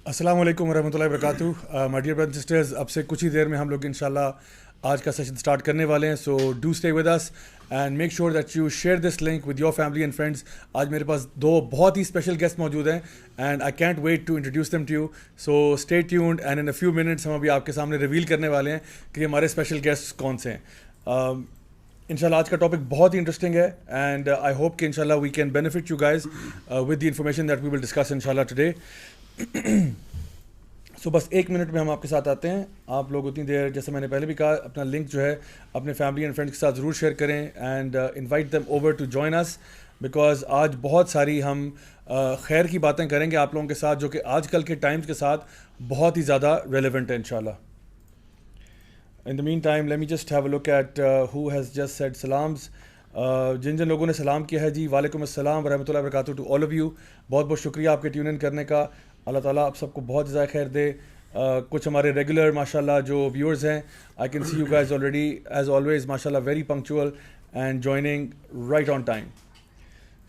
السلام علیکم ورحمۃ اللہ وبرکاتہ. My dear brothers and sisters, اب سے کچھ ہی دیر میں ہم لوگ انشاءاللہ آج کا سیشن اسٹارٹ کرنے والے ہیں. So do stay with us and make sure that you share this link with your family and friends. آج میرے پاس دو بہت ہی اسپیشل گیسٹ موجود ہیں and I can't wait to introduce them to you. So stay tuned and in a few minutes ہم ابھی آپ کے سامنے ریویل کرنے والے ہیں کہ ہمارے اسپیشل گیسٹ کون سے ہیں. انشاءاللہ آج کا ٹاپک بہت ہی انٹرسٹنگ ہے اینڈ آئی ہوپ کہ انشاءاللہ we can benefit you guys with the information that we will discuss انشاءاللہ ٹوڈے. سو بس ایک منٹ میں ہم آپ کے ساتھ آتے ہیں. آپ لوگ اتنی دیر, جیسے میں نے پہلے بھی کہا, اپنا لنک جو ہے اپنے فیملی اینڈ فرینڈس کے ساتھ ضرور شیئر کریں and invite them over to join us, because آج بہت ساری ہم خیر کی باتیں کریں گے آپ لوگوں کے ساتھ جو کہ آج کل کے ٹائمز کے ساتھ بہت ہی زیادہ ریلیونٹ ہے انشاءاللہ. In the meantime let me just have a look at who has just said سلامز. جن جن لوگوں نے سلام کیا ہے, جی وعلیکم السلام ورحمۃ اللہ وبرکاتہ ٹو آل آف یو. بہت بہت شکریہ آپ کے ٹیون ان کرنے کا. اللہ تعالیٰ آپ سب کو بہت زیادہ خیر دے. کچھ ہمارے ریگولر ماشاء اللہ جو ویورز ہیں, I can see you guys already as always ماشاء اللہ very punctual and joining right on time.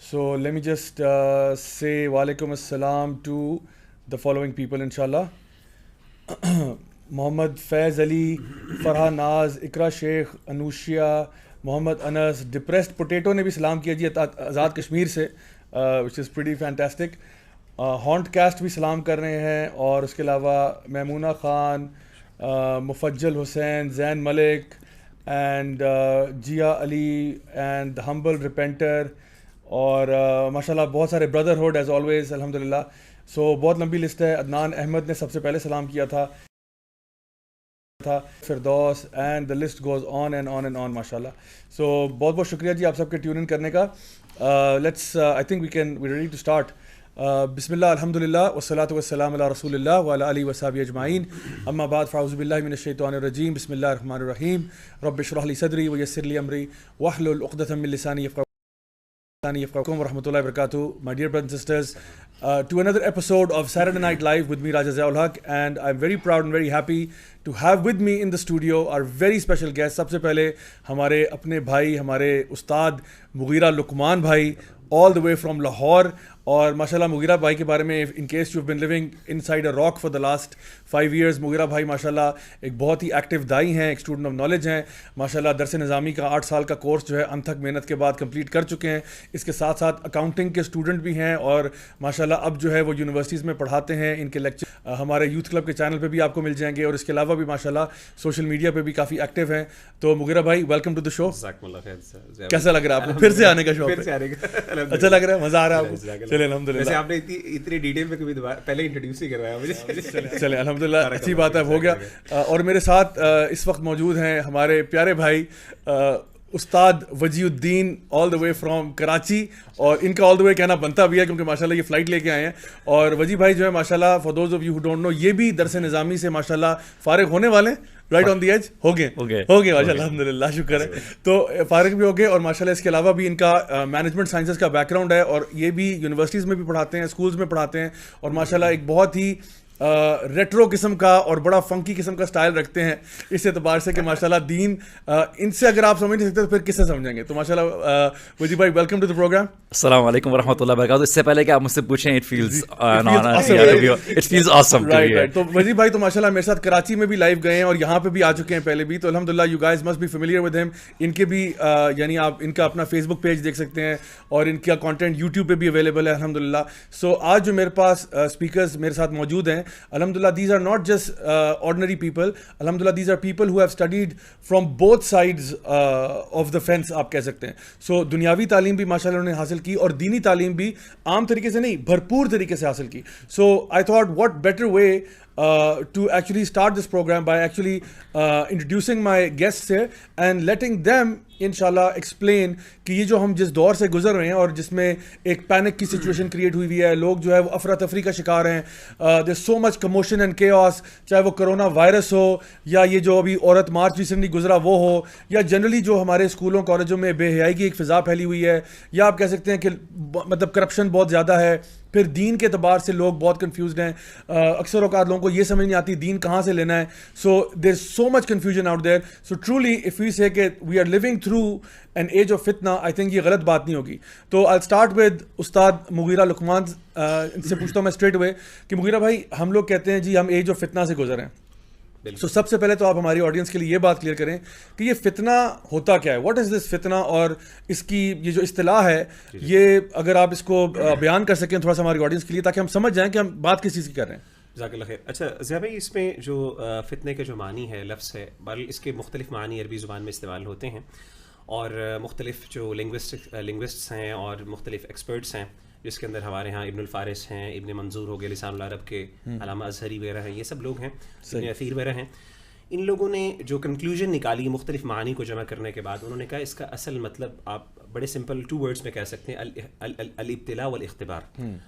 So let me just say وعلیکم السلام ٹو دا فالوئنگ پیپل انشاء اللہ. محمد فیض علی, فرحہ ناز, اقرا شیخ, انوشیا, محمد انس, ڈپریسڈ پوٹیٹو نے بھی سلام کیا جی آزاد کشمیر سے, which is pretty fantastic. Haunt cast بھی سلام کر رہے ہیں, اور اس کے علاوہ Maimoona Khan, Mufajjal Hussain, Zain Malik and Jiya Ali and humble repenter, اور ماشاء اللہ بہت سارے بردرہڈ ایز آلویز الحمد للہ. سو بہت لمبی لسٹ ہے. عدنان احمد نے سب سے پہلے سلام کیا تھا, Firdous, and the list goes on and on and on ماشاء اللہ. سو بہت بہت شکریہ جی آپ سب کے ٹیون ان کرنے کا. Let's I think we ready to start. بسم اللہ الحمد للہ والصلاۃ والسلام علی رسول اللہ وعلی آلہ وصحبہ اجمعین, اما بعد فاعوذ باللہ من الشیطان الرجیم. بسم اللہ الرحمن الرحیم. رب اشرح لی صدری ویسر لی امری واحلل عقدۃ من لسانی یفقہوا ورحمۃ اللہ وبرکاتہ. My dear brothers and sisters, to another episode of Saturday Night Live with me Raja Ziaul Haq, and I'm very proud and very happy to have with me in the studio our very special guest. سب سے پہلے ہمارے اپنے بھائی, ہمارے استاد مغیرہ لقمان بھائی all the way from Lahore. اور ماشاء اللہ مغیرہ بھائی کے بارے میں, in case you have been living inside a rock for the last 5 years, Mughira بھائی ماشاء اللہ ایک بہت ہی ایکٹیو دائی ہیں, ایک اسٹوڈنٹ آف نالج ہیں ماشاء اللہ. درس نظامی کا 8 سال کا کورس جو ہے انتھک محنت کے بعد کمپلیٹ کر چکے ہیں. اس کے ساتھ ساتھ اکاؤنٹنگ کے اسٹوڈنٹ بھی ہیں, اور ماشاء اللہ اب جو ہے وہ یونیورسٹیز میں پڑھاتے ہیں. ان کے لیکچر ہمارے یوتھ کلب کے چینل پہ بھی آپ کو مل جائیں گے, اور اس کے علاوہ بھی ماشاء اللہ سوشل میڈیا پہ بھی کافی ایکٹیو ہیں. تو مغیرہ بھائی ویلکم ٹو دا شو. کیسا لگ رہا ہے آپ کو پھر سے آنے کا شوق؟ اچھا لگ رہا ہے, مزہ آ رہا ہے آپ کو؟ چلے الحمد للہ. آپ نے اتنی ڈیٹیل میں کبھی پہلے انٹروڈیوس ہی کروایا مجھے. چلے الحمد للہ, اچھی بات ہے, ہو گیا. اور میرے ساتھ اس وقت موجود ہیں ہمارے پیارے بھائی استاد وجی الدین آل دا وے فرام کراچی, اور ان کا آل دا وے کہنا بنتا بھی ہے کیونکہ ماشاء اللہ یہ فلائٹ لے کے آئے ہیں. اور وجی بھائی جو ہے ماشاء اللہ for those of you who don't know, یہ بھی درس نظامی سے ماشاء اللہ فارغ ہونے والے ہیں, رائٹ آن دی ایج ہو گئے ماشاء اللہ الحمد للہ, شکر ہے. تو فارغ بھی ہو گئے, اور ماشاء اللہ اس کے علاوہ بھی ان کا مینجمنٹ سائنسز کا بیک گراؤنڈ ہے, اور یہ بھی یونیورسٹیز میں بھی پڑھاتے ہیں, اسکولز میں پڑھاتے ہیں, اور ماشاء اللہ ایک بہت ہی ریٹرو قسم کا اور بڑا فنکی قسم کا سٹائل رکھتے ہیں, اس اعتبار سے کہ ماشاءاللہ دین ان سے اگر آپ سمجھ نہیں سکتے تو پھر کس سے سمجھیں گے. تو ماشاءاللہ وجی بھائی ویلکم ٹو دی پروگرام. السلام علیکم ورحمۃ اللہ وبرکاتہ. اس سے پہلے کہ آپ مجھ سے پوچھیں, اٹ فیلز آسم. تو وجی بھائی تو ماشاءاللہ میرے ساتھ کراچی میں بھی لائیو گئے ہیں, اور یہاں پہ بھی آ چکے ہیں پہلے بھی, تو الحمدللہ you guys must be familiar with him. ان کے بھی یعنی آپ ان کا اپنا فیس بک پیج دیکھ سکتے ہیں, اور ان کا کانٹینٹ یوٹیوب پہ بھی اویلیبل ہے الحمدللہ. سو آج جو میرے پاس اسپیکرز میرے ساتھ موجود ہیں الحمدللہ, these are not just ordinary people. Alhamdulillah, these are people who have studied from both sides of the fence, آپ کہہ سکتے ہیں. سو دنیاوی تعلیم بھی ماشاءاللہ انہوں نے حاصل کی, اور دینی تعلیم بھی عام طریقے سے نہیں بھرپور طریقے سے حاصل کی. So I thought what better way to actually start this program by actually introducing my guests here and letting them inshallah explain کہ یہ جو ہم جس دور سے گزر رہے ہیں, اور جس میں ایک پینک کی سچویشن کریٹ ہوئی ہے, لوگ جو ہے وہ افراتفری کا شکار ہیں, there's so much commotion and chaos, چاہے وہ کرونا وائرس ہو, یا یہ جو ابھی عورت مارچ ریسنٹلی گزرا وہ ہو, یا جنرلی جو ہمارے اسکولوں کالجوں میں بے حیائی کی ایک فضا پھیلی ہوئی ہے, یا آپ کہہ سکتے ہیں کہ مطلب کرپشن بہت زیادہ ہے, پھر دین کے اعتبار سے لوگ بہت کنفیوزڈ ہیں. اکثر اوقات لوگوں کو یہ سمجھ نہیں آتی دین کہاں سے لینا ہے. So there is so much confusion out there. So truly if we say کہ we are living through an age of فتنہ, آئی تھنک یہ غلط بات نہیں ہوگی. تو آئی اسٹارٹ ود استاد مغیرہ لقمان. ان سے پوچھتا ہوں میں اسٹریٹ ہوئے کہ مغیرہ بھائی, ہم لوگ کہتے ہیں جی ہم ایج آف فتنہ سے گزر ہیں. سو سب سے پہلے تو آپ ہماری آڈینس کے لیے یہ بات کلیئر کریں کہ یہ فتنہ ہوتا کیا ہے, واٹ از دس فتنہ, اور اس کی یہ جو اصطلاح ہے یہ اگر آپ اس کو بیان کر سکیں تھوڑا سا ہماری آڈینس کے لیے, تاکہ ہم سمجھ جائیں کہ ہم بات کس چیز کی کر رہے ہیں. جزاک اللہ خیر. اچھا ضیاء بھائی, اس میں جو فتنے کے جو معنی ہے, لفظ ہے, بہرحال اس کے مختلف معنی عربی زبان میں استعمال ہوتے ہیں, اور مختلف جو لنگوسٹس ہیں اور مختلف ایکسپرٹس ہیں, جس کے اندر ہمارے ہاں ابن الفارس ہیں, ابن منظور ہو گئے لسان العرب کے, علامہ ازہری وغیرہ ہیں, یہ سب لوگ ہیں, ابن اثیر وغیرہ ہیں. ان لوگوں نے جو کنکلوژن نکالی مختلف معانی کو جمع کرنے کے بعد, انہوں نے کہا اس کا اصل مطلب آپ بڑے سمپل 2 ورڈز میں کہہ سکتے ہیں, الابتلاء والاختبار,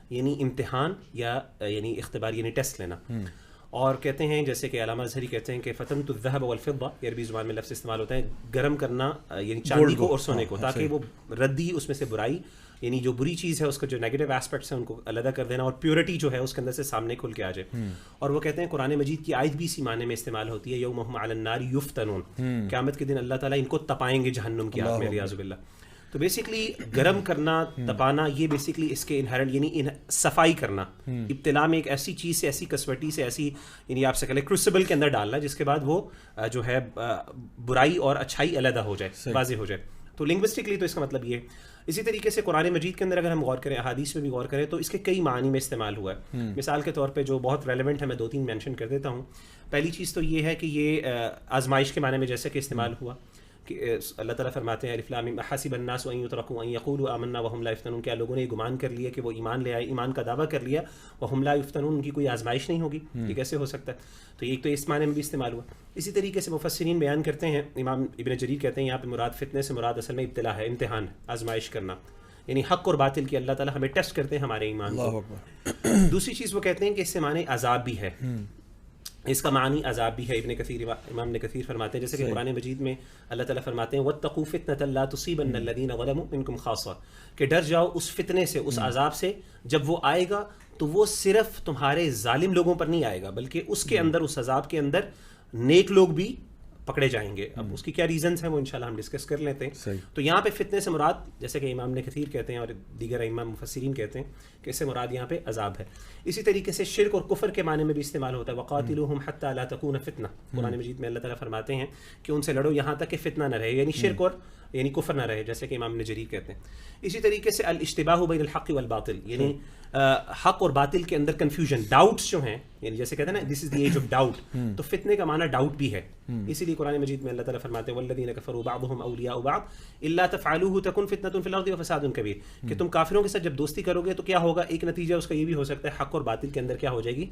یعنی امتحان یا یعنی اختبار یعنی ٹیسٹ لینا. اور کہتے ہیں جیسے کہ علامہ ازہری کہتے ہیں کہ فتنت الذهب والفضة, یہ عربی زبان میں لفظ استعمال ہوتا ہے, گرم کرنا یعنی چاندی کو اور سونے کو, تاکہ وہ ردی اس میں سے برائی یعنی جو بری چیز ہے اس کا جو نیگیٹو ایسپیکٹس ہیں ان کو علیحدہ کر دینا, اور پیورٹی جو ہے اس کے اندر سے سامنے کھل کے آ جائے. اور وہ کہتے ہیں قرآن مجید کی آیت بھی اسی معنی میں استعمال ہوتی ہے, یوم علی النار یفتنون, قیامت کے دن اللہ تعالیٰ ان کو تپائیں گے جہنم کی آگ میں, ریاض باللہ. تو بیسکلی گرم کرنا, تپانا, یہ بیسکلی اس کے انہرنٹ یعنی صفائی کرنا, ابتلا میں ایک ایسی چیز سے, ایسی کسوٹی سے, ایسی یعنی آپ سے کہہ لیں کروسیبل کے اندر ڈالنا جس کے بعد وہ جو ہے برائی اور اچھائی علیحدہ ہو جائے, واضح ہو جائے. تو لنگوسٹکلی تو اس کا مطلب یہ ہے. اسی طریقے سے قرآن مجید کے اندر اگر ہم غور کریں, احادیث میں بھی غور کریں, تو اس کے کئی معنی میں استعمال ہوا ہے. مثال کے طور پہ جو بہت ریلیونٹ ہے میں 2-3 مینشن کر دیتا ہوں. پہلی چیز تو یہ ہے کہ یہ آزمائش کے معنی میں جیسے کہ استعمال ہوا, کہ اللہ تعالیٰ فرماتے ہیں الف لام میم حسب الناس ان یترکوا ان یقولوا آمنا وهم لا یفتنون, کیا لوگوں نے یہ گمان کر لیا کہ وہ ایمان لے آئے, ایمان کا دعویٰ کر لیا, وهم لا یفتنون, ان کی کوئی آزمائش نہیں ہوگی, یہ کیسے ہو سکتا ہے. تو ایک تو اس معنی میں بھی استعمال ہوا. اسی طریقے سے مفسرین بیان کرتے ہیں, امام ابن جریر کہتے ہیں یہاں پہ مراد فتنے سے مراد اصل میں ابتلا ہے, امتحان, آزمائش کرنا, یعنی حق اور باطل کی اللہ تعالیٰ ہمیں ٹیسٹ کرتے ہیں ہمارے ایمان کو. دوسری چیز وہ کہتے ہیں کہ اس سے معنی عذاب بھی ہے, اس کا معنی عذاب بھی ہے. ابن کثیر, امام ابن کثیر فرماتے ہیں جیسے کہ قرآن مجید میں اللہ تعالیٰ فرماتے ہیں واتقوا فتنة لا تصيبن الذين ظلموا منكم خاصة, کہ ڈر جاؤ اس فتنے سے, اس عذاب سے, جب وہ آئے گا تو وہ صرف تمہارے ظالم لوگوں پر نہیں آئے گا, بلکہ اس کے اندر, اس عذاب کے اندر نیک لوگ بھی پکڑے جائیں گے. اب اس کی کیا ریزنز ہیں وہ انشاءاللہ ہم ڈسکس کر لیتے ہیں. تو یہاں پہ فتنے سے مراد جیسے کہ امام ابن کثیر کہتے ہیں اور دیگر امام مفسرین کہتے ہیں کہ اس سے مراد یہاں پہ عذاب ہے. اسی طریقے سے شرک اور کفر کے معنی میں بھی استعمال ہوتا ہے, وقاتلوہم حتی لا تکون فتنہ, قرآن مجید میں اللہ تعالیٰ فرماتے ہیں کہ ان سے لڑو یہاں تک کہ فتنہ نہ رہے, یعنی شرک اور یعنی کفر نہ رہے, جیسے کہ امام ابن جریر کہتے ہیں. اسی طریقے سے الاشتباہ بین الحق والباطل, یعنی حق اور باطل کے اندر کنفیوژن, ڈاؤٹس جو ہیں, یعنی جیسے کہتے ہیں نا دس از دی ایج آف ڈاؤٹ, تو فتنے کا معنی ڈاؤٹ بھی ہے. اسی لیے قرآن مجید میں اللہ تعالیٰ فرماتے ہیں والذین کفروا بعضهم اولیاء بعض الا تفعلوه تکن فتنة فی الارض وفساد کبیر, کہ تم کافروں کے ساتھ جب دوستی کرو گے تو کیا ہوگا, ایک نتیجہ اس کا یہ بھی ہو سکتا ہے حق اور باطل کے اندر کیا ہو جائے گی,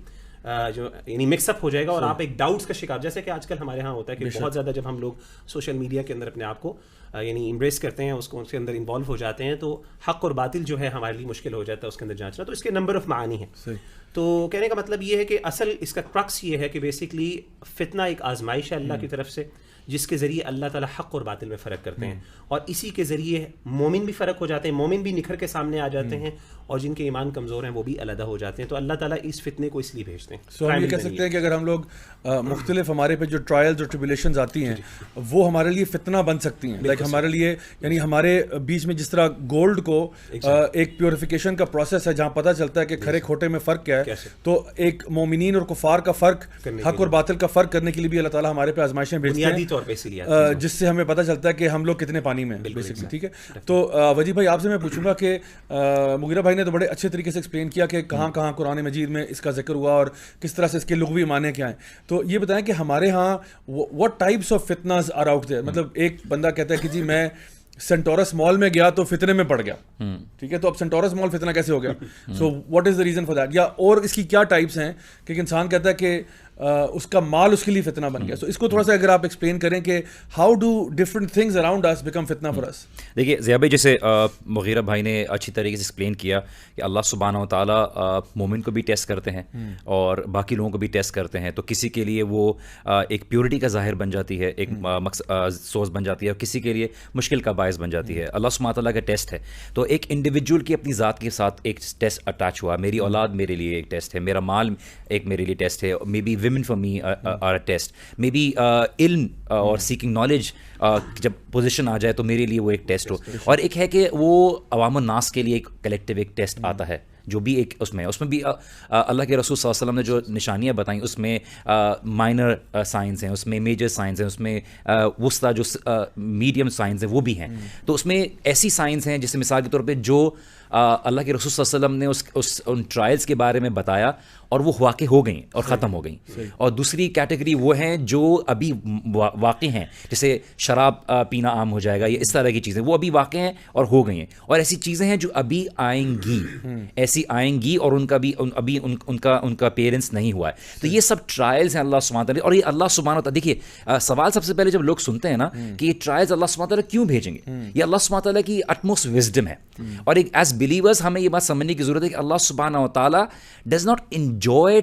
جو یعنی مکس اپ ہو جائے گا, اور آپ ایک ڈاؤٹس کا شکار, جیسے کہ آج کل ہمارے ہاں ہوتا ہے کہ بہت زیادہ جب ہم لوگ سوشل میڈیا کے اندر اپنے آپ کو یعنی امبریس کرتے ہیں, اس کو اس کے اندر انوالو ہو جاتے ہیں, تو حق اور باطل جو ہے ہمارے لیے مشکل ہو جاتا ہے اس کے اندر جانچنا. تو اس کے نمبر آف معانی ہیں. تو کہنے کا مطلب یہ ہے کہ اصل اس کا کرکس یہ ہے کہ بیسکلی فتنہ ایک آزمائش ہے اللہ کی طرف سے, جس کے ذریعے اللہ تعالیٰ حق اور باطل میں فرق کرتے ہیں, اور اسی کے ذریعے مومن بھی فرق ہو جاتے ہیں, مومن بھی نکھر کے سامنے آ جاتے ہیں, اور جن کے ایمان کمزور ہیں وہ بھی علیحدہ ہو جاتے ہیں. تو اللہ تعالیٰ اس فتنے کو اس لیے بھیجتے ہیں. سو ہم یہ کہہ سکتے ہیں کہ اگر ہم لوگ مختلف ہمارے پہ جو ٹرائلز اور ٹریبولیشنز آتی ہیں وہ ہمارے لیے فتنہ بن سکتی ہیں, لائک ہمارے لیے یعنی ہمارے بیچ میں جس طرح گولڈ کو ایک پیوریفیکیشن کا پروسیس ہے جہاں پتہ چلتا ہے کہ کھرے کھوٹے میں فرق کیا ہے, تو ایک مومنین اور کفار کا فرق, حق اور باطل کا فرق کرنے کے لیے بھی اللہ تعالیٰ ہمارے پہ آزمائشیں بھیجتے ہیں, طور پہ جس سے ہمیں پتہ چلتا ہے کہ ہم لوگ کتنے پانی میں ہیں بیسکلی. ٹھیک ہے, تو وجیب بھائی آپ سے میں پوچھوں گا کہ مغیرہ بھائی نے تو بڑے اچھے طریقے سے ایکسپلین کیا کہ کہاں کہاں قرآن مجید میں اس کا ذکر ہوا اور کس طرح سے اس کے لغوی معنی کیا ہیں. تو یہ بتائیں کہ ہمارے ہاں what types of fitnas are out there, مطلب ایک بندہ کہتا ہے کہ جی میں سینٹورس مال میں گیا تو فتنے میں پڑ گیا, ٹھیک ہے, تو اب سینٹورس مال فتنہ کیسے ہو گیا, so what is the reason for that, یا اور اس کی کیا ٹائپس ہیں کہ ایک انسان کہتا ہے کہ اس کا مال اس کے لیے فتنہ بن گیا. سو اس کو تھوڑا سا اگر آپ ایکسپلین کریں کہ how do different things around us become فتنہ فار اس. دیکھیے ضیاء بھائی جیسے مغیرہ بھائی نے اچھی طریقے سے ایکسپلین کیا کہ اللہ سبحانہ و تعالیٰ مومن کو بھی ٹیسٹ کرتے ہیں اور باقی لوگوں کو بھی ٹیسٹ کرتے ہیں. تو کسی کے لیے وہ ایک پیورٹی کا ظاہر بن جاتی ہے, ایک سورس بن جاتی ہے, اور کسی کے لیے مشکل کا باعث بن جاتی ہے. اللہ سبحانہ تعالیٰ کا ٹیسٹ ہے. تو ایک انڈیویجول کی اپنی ذات کے ساتھ ایک ٹیسٹ اٹیچ ہوا. میری اولاد میرے لیے ایک ٹیسٹ ہے, میرا مال ایک میرے لیے ٹیسٹ ہے, maybe women for me are a test, maybe علم اور سیکنگ نالج جب پوزیشن آ جائے تو میرے لیے وہ ایک ٹیسٹ ہو. اور ایک ہے کہ وہ عوام الناس کے لیے ایک کلیکٹیو ایک ٹیسٹ آتا ہے جو بھی ایک اس میں بھی اللہ کے رسول صلی اللہ علیہ وسلم نے جو نشانیاں بتائیں اس میں مائنر سائنس ہیں, اس میں میجر سائنس ہیں, اس میں وسطی جو میڈیم سائنس ہیں وہ بھی ہیں. تو اس میں ایسی سائنس ہیں جیسے مثال کے طور پہ جو اللہ کے رسول صلی اللہ علیہ وسلم نے ان ٹرائلز کے بارے میں بتایا اور وہ واقع ہو گئیں اور ختم ہو گئیں. اور دوسری کیٹیگری وہ ہیں جو ابھی واقع ہیں, جیسے شراب پینا عام ہو جائے گا, یہ اس طرح کی چیزیں وہ ابھی واقع ہیں اور ہو گئی ہیں. اور ایسی چیزیں ہیں جو ابھی آئیں گی, ایسی آئیں گی اور ان کا بھی ابھی ان کا پیرنٹس نہیں ہوا ہے. تو یہ سب ٹرائلز ہیں اللہ سبحانہ تعالیٰ. اور یہ اللہ سبحانہ تعالیٰ, دیکھیے سوال سب سے پہلے جب لوگ سنتے ہیں نا کہ یہ ٹرائلز اللہ سبحانہ تعالیٰ کیوں بھیجیں گے, یہ اللہ سبحانہ تعالیٰ کی اٹموسٹ وزڈم ہے. اور ایک ایز بلیورز ہمیں یہ بات سمجھنے کی ضرورت ہے کہ اللہ سبحانہ و تعالیٰ does not enjoy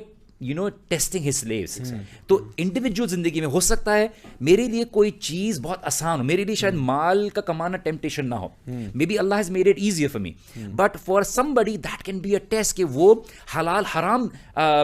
testing his sleeves. تو انڈیویجول زندگی میں ہو سکتا ہے میرے لیے کوئی چیز بہت آسان ہو, میرے لیے شاید مال کا کمانا ٹیمپٹیشن نہ ہو, مے بی اللہ has made it easier for me, but for somebody that can be a test کہ وہ حلال حرام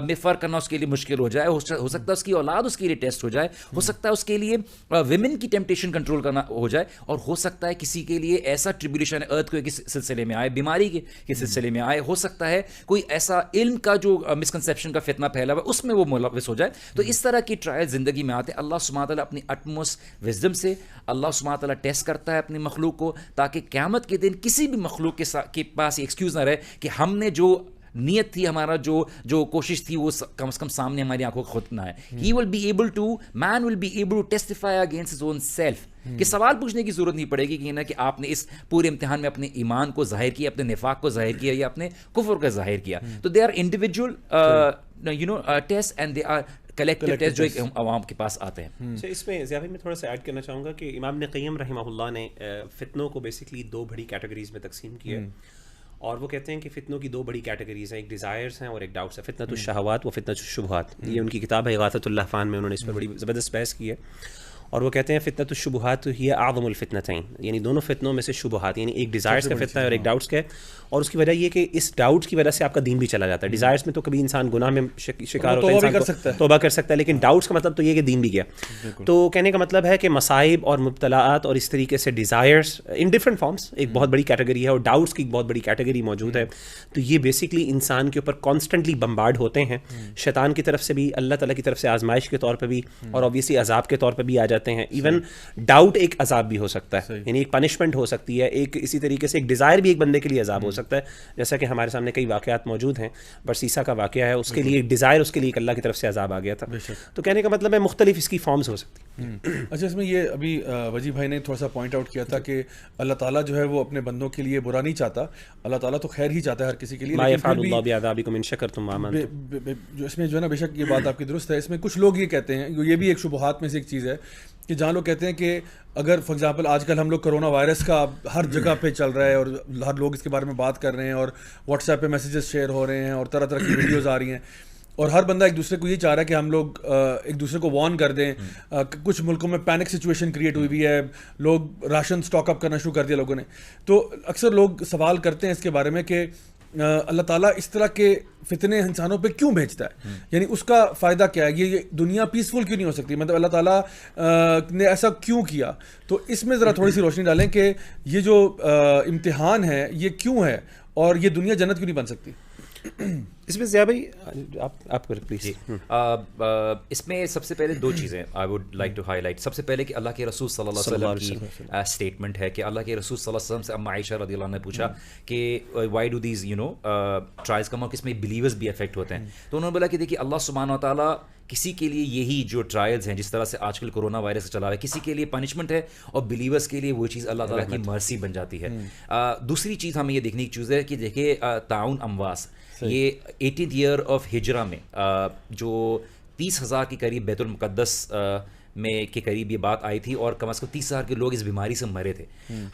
میں فرق کرنا اس کے لیے مشکل ہو جائے. ہو سکتا ہے اس کی اولاد اس کے لیے ٹیسٹ ہو جائے, ہو سکتا ہے اس کے لیے ویمن کی ٹیمپٹیشن کنٹرول کرنا ہو جائے, اور ہو سکتا ہے کسی کے لیے ایسا ٹریبیولیشن ارتھ کوئک کے سلسلے میں آئے, بیماری کے سلسلے میں آئے, ہو سکتا ہے کوئی ایسا علم کا جو مسکنسیپشن کا فتنہ پھیلا ہوا اس میں وہ ملوث ہو جائے. تو اس طرح کی ٹرائل زندگی میں آتے ہیں. اللہ سبحانہ تعالیٰ اپنی اٹموسٹ وزڈم سے اللہ سبحانہ تعالیٰ ٹیسٹ کرتا ہے اپنی مخلوق کو, تاکہ قیامت کے دن کسی بھی مخلوق کے پاس ایکسکیوز نہ رہے کہ ہم نے جو نیت تھی, ہمارا جو کوشش تھی وہ کم از کم سامنے ہماری آنکھوں کو خود نہ ہے. Man will be able to testify against his own self. کہ سوال پوچھنے کی ضرورت نہیں پڑے گی کہ آپ نے اس پورے امتحان میں اپنے ایمان کو ظاہر کیا, اپنے نفاق کو ظاہر کیا یا اپنے کفر کا ظاہر کیا. تو they are individual test and they are collective test جو ایک عوام کے پاس آتے ہیں. اس میں ضیاء بھائی میں تھوڑا سا ایڈ کرنا چاہوں گا کہ امام ابن قیم رحمہ اللہ نے فتنوں کو بیسکلی 2 بڑی کیٹیگریز میں تقسیم کیا ہے, اور وہ کہتے ہیں کہ فتنوں کی 2 بڑی کیٹیگریز ہیں, ایک ڈیزائرز ہیں اور ایک ڈاؤٹس ہے. فتنۃ الشہوات و فتنۃ الشبہات, یہ ان کی کتاب ہے اغاثۃ اللہفان میں انہوں نے اس پر بڑی زبردست بحث کی ہے. اور وہ کہتے ہیں فتنۃ الشبہات ہی اعظم الفتنتین, یعنی دونوں فتنوں میں سے شبہات, یعنی ایک ڈیزائرز کا فتنہ ہے اور ایک ڈاؤٹس کا ہے. اور اس کی وجہ یہ کہ اس ڈاؤٹس کی وجہ سے آپ کا دین بھی چلا جاتا ہے. ڈیزائرز میں تو کبھی انسان گناہ میں شکار ہوتا ہے, انسان توبہ کر سکتا ہے, لیکن ڈاؤٹس کا مطلب تو یہ کہ دین بھی گیا. تو کہنے کا مطلب ہے کہ مصائب اور مبتلاءات اور اس طریقے سے ڈیزائرز ان ڈفرینٹ فارمس ایک بہت بڑی کیٹیگری ہے, اور ڈاؤٹس کی بہت بڑی کیٹیگری موجود ہے. تو یہ بیسکلی انسان کے اوپر کانسٹنٹلی بمبارڈ ہوتے ہیں, شیطان کی طرف سے بھی, اللہ تعالیٰ کی طرف سے آزمائش کے طور پہ بھی, اور اوبویسلی عذاب کے طور پہ بھی آ جاتے ہیں. ایون ڈاؤٹ ایک عذاب بھی ہو سکتا ہے, یعنی ایک پنشمنٹ ہو سکتی ہے, ایک اسی طریقے سے ایک ڈیزائر بھی ایک بندے کے لیے عذاب ہو سکتا ہے. جیسا کہ ہمارے سامنے کئی واقعات موجود ہیں, برسیسا کا واقعہ ہے, اس کے لیے ایک ڈیزائر, اس کے لیے ایک اللہ کی طرف سے عذاب آ گیا تھا. تو کہنے کا مطلب ہے مختلف اس کی فارمز ہو سکتی ہیں. اچھا, اس میں یہ ابھی وجیح بھائی نے تھوڑا سا پوائنٹ آؤٹ کیا تھا کہ اللہ تعالیٰ جو ہے وہ اپنے بندوں کے لیے برا نہیں چاہتا, اللہ تعالیٰ تو خیر ہی چاہتا ہے ہر کسی کے لیے. ما یفعل اللہ بعذابکم ان شکرتم وآمنتم, جو اس میں جو ہے نا, بے شک یہ بات آپ کی درست ہے. اس میں کچھ لوگ یہ کہتے ہیں, یہ بھی ایک شبہات میں سے ایک چیز ہے کہ جہاں لوگ کہتے ہیں کہ اگر فار ایگزامپل آج کل ہم لوگ کرونا وائرس کا ہر جگہ پہ چل رہا ہے اور ہر لوگ اس کے بارے میں بات کر رہے ہیں, اور واٹس ایپ پہ میسیجز شیئر ہو رہے ہیں, اور طرح طرح کی ویڈیوز آ رہی ہیں, اور ہر بندہ ایک دوسرے کو یہ چاہ رہا ہے کہ ہم لوگ ایک دوسرے کو وارن کر دیں. کچھ ملکوں میں پینک سچویشن کریٹ ہوئی ہے, لوگ راشن اسٹاک اپ کرنا شروع کر دیا لوگوں نے. تو اکثر لوگ سوال کرتے ہیں اس کے بارے میں کہ اللہ تعالیٰ اس طرح کے فتنے انسانوں پہ کیوں بھیجتا ہے, یعنی اس کا فائدہ کیا ہے, یہ دنیا پیسفل کیوں نہیں ہو سکتی, مطلب اللہ تعالیٰ نے ایسا کیوں کیا. تو اس میں ذرا تھوڑی سی روشنی ڈالیں کہ یہ جو امتحان ہے یہ کیوں ہے, اور یہ دنیا جنت کیوں نہیں بن سکتی. اس میں ضیاء بھائی آپ کر پلیز. اس میں سب سے پہلے 2 چیزیں I would like to highlight. سب سے پہلے کہ اللہ کے رسول صلی اللہ علیہ وسلم کی اسٹیٹمنٹ ہے کہ اللہ کے رسول صلی اللہ علیہ وسلم سے اما عائشہ رضی اللہ عنہ نے پوچھا کہ وائی ڈو دیز ٹرائلز کم, اور اس میں بلیورز بھی افیکٹ ہوتے ہیں. تو انہوں نے بولا کہ دیکھیے اللہ سبحانہ و تعالیٰ کسی کے لیے یہی جو ٹرائلز ہیں, جس طرح سے آج کل کرونا وائرس چلا رہا ہے, کسی کے لیے پنشمنٹ ہے, اور بلیورز کے لیے وہ چیز اللہ تعالیٰ کی مرسی بن جاتی ہے. دوسری چیز ہمیں یہ دیکھنے کی چیز ہے کہ دیکھیے تعاون امواس, یہ 18th ایئر آف ہجرہ میں جو 30,000 کے قریب بیت المقدس میں کے قریب یہ بات آئی تھی اور کم از کم 30,000 کے لوگ اس بیماری سے مرے تھے.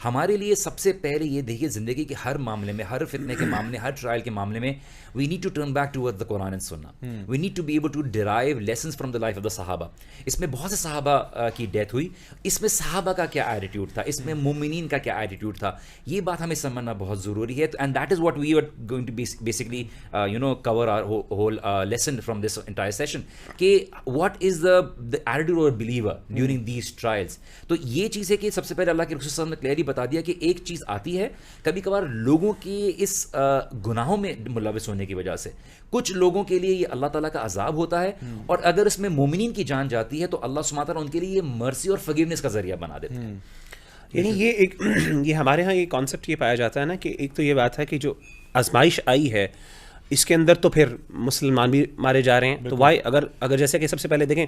ہمارے لیے سب سے پہلے یہ دیکھیے زندگی کے ہر معاملے میں, ہر فتنے کے معاملے, ہر ٹرائل کے معاملے میں we need to turn back towards the Quran and Sunnah. We need to be able to derive lessons from the life of the صحابہ. اس میں بہت سے صحابہ کی ڈیتھ ہوئی, اس میں صحابہ کا کیا ایٹیٹیوڈ تھا, اس میں مومنین کا کیا ایٹیٹیوڈ تھا, یہ بات ہمیں سمجھنا بہت ضروری ہے. And that is what we are going to basically cover our whole lesson from this entire session, کہ what is the attitude of a believer during these trials. تو یہ چیز ہے کہ سب سے پہلے اللہ کے رسول صلی اللہ علیہ وسلم نے کلیئرلی بتا دیا کہ ایک چیز آتی ہے کبھی کبھار لوگوں کی اس گناہوں میں ملوث ہونے کی وجہ سے, کچھ لوگوں کے لیے یہ اللہ تعالیٰ کا عذاب ہوتا ہے, اور اگر اس میں مومنین کی جان جاتی ہے تو اللہ سبحانہ وتعالیٰ ان کے لیے یہ مرسی اور فگیونیس کا ذریعہ بنا دیتے ہیں. یعنی یہ ہمارے ہاں یہ کانسیپٹ یہ پایا جاتا ہے نا کہ ایک تو یہ بات ہے کہ جو آزمائش آئی ہے اس کے اندر تو پھر مسلمان بھی مارے جا رہے ہیں. تو وائی اگر جیسے کہ سب سے پہلے دیکھیں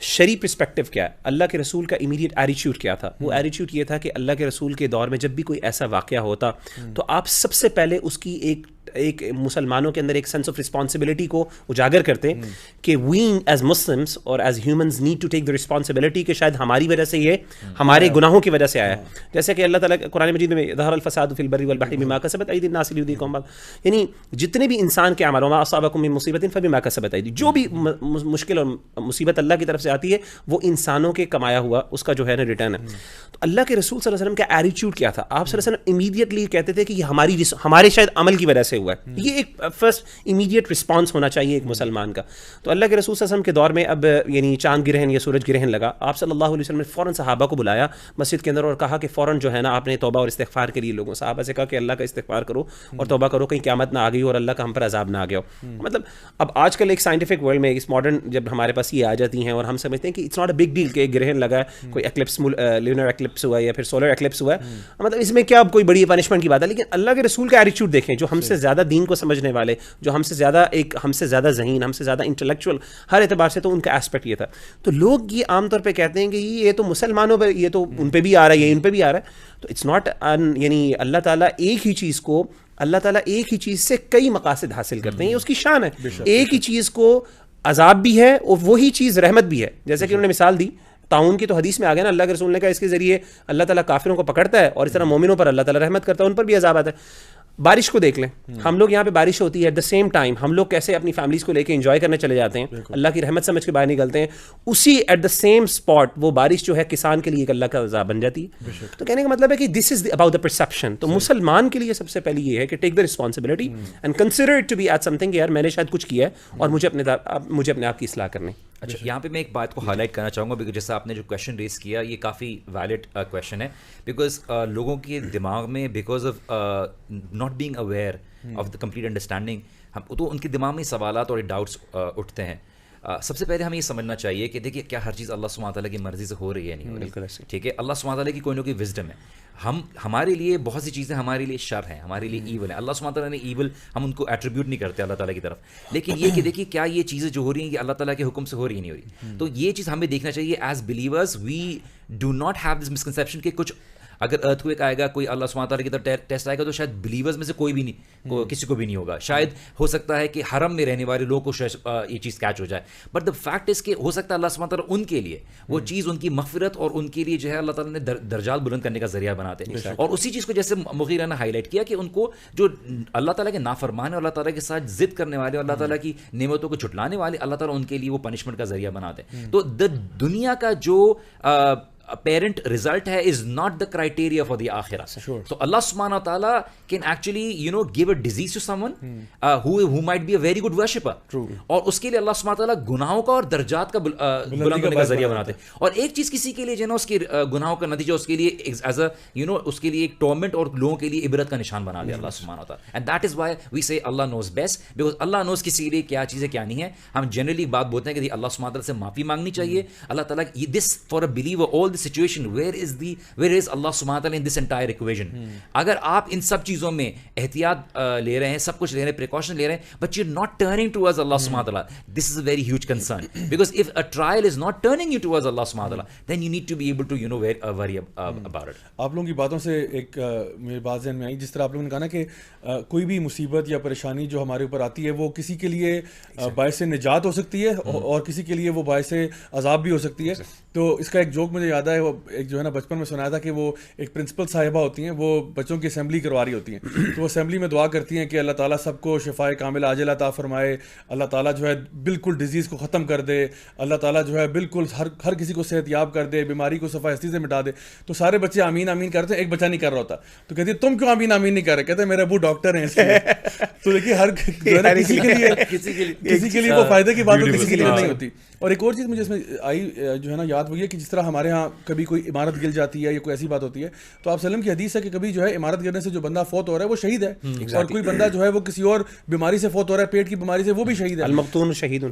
شرعی پرسپیکٹو کیا ہے, اللہ کے رسول کا امیڈیٹ ایٹیٹیوڈ کیا تھا. وہ ایٹیٹیوڈ یہ تھا کہ اللہ کے رسول کے دور میں جب بھی کوئی ایسا واقعہ ہوتا تو آپ سب سے پہلے اس کی ایک مسلمانوں کے اندر ایک سینس آف رسپانسبلٹی کو اجاگر کرتے کہ we as Muslims or as humans need to take the responsibility کہ شاید ہماری وجہ سے یہ ہمارے گناہوں کی وجہ سے آیا ہے. جیسے کہ اللہ تعالیٰ قرآن مجید میں ظہر الفساد فی البر والبحر بما کسبت ایدی الناس لیذیقہم بعض, یعنی جتنے بھی انسان کے اعمال وما اصابکم من مصیبت فبما کسبت ایدی, جو بھی مشکل اور مصیبت اللہ کی طرف سے آتی ہے وہ انسانوں کے کمایا ہوا اس کا جو ہے نا ریٹرن ہے. تو اللہ کے رسول صلی اللہ علیہ وسلم کا ایٹیٹیوڈ کیا تھا, آپ صلی اللہ علیہ وسلم امیڈیٹلی کہتے تھے کہ یہ ہمارے شاید عمل کی وجہ سے ہوا ہے. یہ ایک فرسٹ امیڈیٹ رسپانس ہونا چاہیے ایک مسلمان کا. تو اللہ کے رسول صلی اللہ علیہ وسلم کے دور میں اب یعنی چاند گرہن یا سورج گرہن لگا, آپ صلی اللہ علیہ وسلم نے فوراً صحابہ کو بلایا مسجد کے اندر اور کہا کہ فوراً جو ہے نا آپ نے توبہ اور استغفار کے لیے لوگوں صحابہ سے کہا کہ اللہ کا استغفار کرو اور توبہ کرو, کہیں قیامت نہ آ گئی اور اللہ کا ہم پر عذاب نہ آ گیا ہو. مطلب اب آج کل ایک سائنٹیفک ورلڈ میں اس ماڈرن جب ہمارے پاس یہ آ جاتی ہیں اور ہم سمجھتے ہیں کہ it's not a big deal کہ ایک گرہن لگا ہے, کوئی ایکلپس لونر ایکلپس ہوا ہے یا پھر سولر ایکلپس ہوا ہے, مطلب اس میں کیا اب کوئی بڑی پنشمنٹ کی بات ہے. لیکن اللہ کے رسول کا ایٹیٹیوڈ دیکھیں, جو ہم سے زیادہ دین کو سمجھنے والے, جو ہم سے زیادہ ذہین, ہم سے زیادہ انٹلیکچوئل ہر اعتبار سے, تو ان کا ایسپیکٹ یہ تھا. تو لوگ یہ عام طور پہ کہتے ہیں کہ یہ تو مسلمانوں پہ, یہ تو ان پہ بھی آ رہا ہے, یہ ان پہ بھی آ رہا ہے. تو اٹس ناٹ یعنی اللہ تعالیٰ ایک ہی چیز سے کئی مقاصد حاصل کرتے ہیں, یہ اس کی شان ہے. ایک ہی چیز کو عذاب بھی ہے اور وہی چیز رحمت بھی ہے. جیسے کہ انہوں نے مثال دی تعاون کی, تو حدیث میں آ گیا نا, اللہ کے رسول نے کہا اس کے ذریعے اللہ تعالیٰ کافروں کو پکڑتا ہے اور اس طرح مومنوں پر اللہ تعالیٰ رحمت کرتا ہے, ان پر بھی عذاب آتا ہے. بارش کو دیکھ لیں, ہم لوگ یہاں پہ بارش ہوتی ہے, ایٹ دا سیم ٹائم ہم لوگ کیسے اپنی فیملیز کو لے کے انجوائے کرنے چلے جاتے ہیں, اللہ کی رحمت سمجھ کے باہر نکلتے ہیں, اسی ایٹ دا سیم اسپاٹ وہ بارش جو ہے کسان کے لیے ایک اللہ کا عذاب بن جاتی ہے. تو کہنے کا مطلب ہے کہ دس از اباؤٹ دا پرسیپشن. تو مسلمان کے لیے سب سے پہلی یہ ہے کہ take the responsibility and consider it to be at something, یار میں نے شاید کچھ کیا ہے اور مجھے اپنے آپ کی اصلاح کرنی. اچھا, یہاں پہ میں ایک بات کو ہائی لائٹ کرنا چاہوں گا, بیکاز جیسا آپ نے جو کویشچن ریز کیا یہ کافی ویلڈ کویشچن ہے, بیکاز لوگوں کے دماغ میں because of not being aware of the complete understanding تو ان کے دماغ میں سوالات اور ڈاؤٹس اٹھتے ہیں. سب سے پہلے ہمیں یہ سمجھنا چاہیے کہ دیکھیے کیا ہر چیز اللہ سبحانہ تعالیٰ کی مرضی سے ہو رہی ہے, نہیں ہو رہی, ٹھیک ہے. اللہ سبحانہ تعالیٰ کی کوئی نہ کوئی وزڈم ہے. ہمارے لیے بہت سی چیزیں ہمارے لیے شر ہیں, ہمارے لیے ایول ہیں. اللہ سبحانہ تعالیٰ نے ایول ہم ان کو ایٹریبیوٹ نہیں کرتے اللہ تعالیٰ کی طرف, لیکن یہ کہ دیکھیے کیا یہ چیزیں جو ہو رہی ہیں یہ اللہ تعالیٰ کے حکم سے ہو رہی نہیں ہو رہی. تو یہ چیز ہمیں دیکھنا چاہیے as believers. We do not have this misconception کہ کچھ اگر ارتھ کویک آئے گا, کوئی اللہ سبحانہ تعالیٰ کی طرف ٹیسٹ آئے گا, تو شاید بلیورز میں سے کوئی بھی نہیں, کسی کو بھی نہیں ہوگا. شاید ہو سکتا ہے کہ حرم میں رہنے والے لوگوں کو یہ چیز کیچ ہو جائے, بٹ دا فیکٹ از کہ ہو سکتا ہے اللہ سبحانہ تعالیٰ ان کے لیے وہ چیز ان کی مغفرت اور ان کے لیے جو ہے اللہ تعالیٰ نے درجات بلند کرنے کا ذریعہ بناتے ہیں. اور اسی چیز کو جیسے مغیرہ نے ہائی لائٹ کیا کہ ان کو جو اللہ تعالیٰ کے نافرمان اور اللہ تعالیٰ کے ساتھ ضد کرنے والے اور اللہ تعالیٰ کی نعمتوں کو جھٹلانے والے, اللہ تعالیٰ ان کے لیے وہ پنشمنٹ کا ذریعہ بناتے ہیں. تو دنیا کا جو apparent result ہے is not the criteria for the آخرہ. So Allah subhanahu wa ta'ala can actually give a disease to someone who might be a very good worshipper. اور اس کے لیے اللہ subhanahu wa ta'ala گناہوں کا اور درجات کا بلند ہونے کا ذریعہ بناتے ہیں. اور ایک چیز کسی کے لیے جو ہے نا اس کے گناہوں کا نتیجہ اس کے لیے ایز اے اس کے لیے ایک ٹورمنٹ اور لوگوں کے لیے عبرت کا نشان بنا دیا اللہ subhanahu wa ta'ala. And that is why we say Allah knows best, because Allah knows کسی کے لیے کیا چیزیں کیا نہیں ہے. ہم جنرلی بات بولتے ہیں کہ اللہ subhanahu wa ta'ala سے معافی مانگنی چاہیے. اللہ تعالیٰ this for a believer all the situation, where is Allah subhanahu wa ta'ala in this entire equation. اگر آپ ان سب چیزوں میں احتیاط لے رہے ہیں, سب کچھ لے رہے ہیں, پریکاشن لے رہے ہیں, but you're not turning towards Allah subhanahu wa ta'ala, this is a very huge concern. Because if a trial is not turning you towards Allah subhanahu wa ta'ala, then you need to be able to worry about it. آپ لوگوں کی باتوں سے ایک میرے بات ذہن میں آئی, جس طرح آپ لوگوں نے کہا نا کہ کوئی بھی مصیبت یا پریشانی جو ہمارے اوپر آتی ہے وہ کسی کے لیے باعث نجات ہو سکتی ہے اور کسی کے لیے وہ باعث عذاب بھی ہو سکتی ہے. تو اس کا ایک جوک مجھے یاد ہے, وہ ایک جو ہے نا بچپن میں سنایا تھا کہ وہ ایک پرنسپل صاحبہ ہوتی ہیں, وہ بچوں کی اسمبلی کروا رہی ہوتی ہیں, تو وہ اسمبلی میں دعا کرتی ہیں کہ اللہ تعالیٰ سب کو شفائے کامل عاجل عطا فرمائے, اللہ تعالیٰ جو ہے بالکل ڈیزیز کو ختم کر دے, اللہ تعالیٰ جو ہے بالکل ہر کسی کو صحت یاب کر دے, بیماری کو صفحہ ہستی سے مٹا دے. تو سارے بچے آمین آمین کرتے ہیں, ایک بچہ نہیں کر رہا ہوتا. تو کہتی ہے تم کیوں آمین آمین نہیں کر رہے؟ کہتے ہیں میرے ابو ڈاکٹر ہیں اس لیے. تو دیکھیے ہر کسی کے لیے وہ فائدے کی بات ہو, کسی کے لیے نہیں ہوتی. اور ایک اور چیز مجھے اس میں آئی جو ہے نا یاد, وہ یہ کہ جس طرح ہمارے ہاں کبھی کوئی عمارت گر جاتی ہے یا کوئی ایسی بات ہوتی ہے, تو آپ وسلم کی حدیث ہے کہ کبھی جو ہے عمارت گرنے سے جو بندہ فوت ہو رہا ہے وہ شہید ہے, اور کوئی بندہ جو ہے وہ کسی اور بیماری سے فوت ہو رہا ہے, پیٹ کی بیماری سے, وہ بھی شہید ہے. المقتون شہید.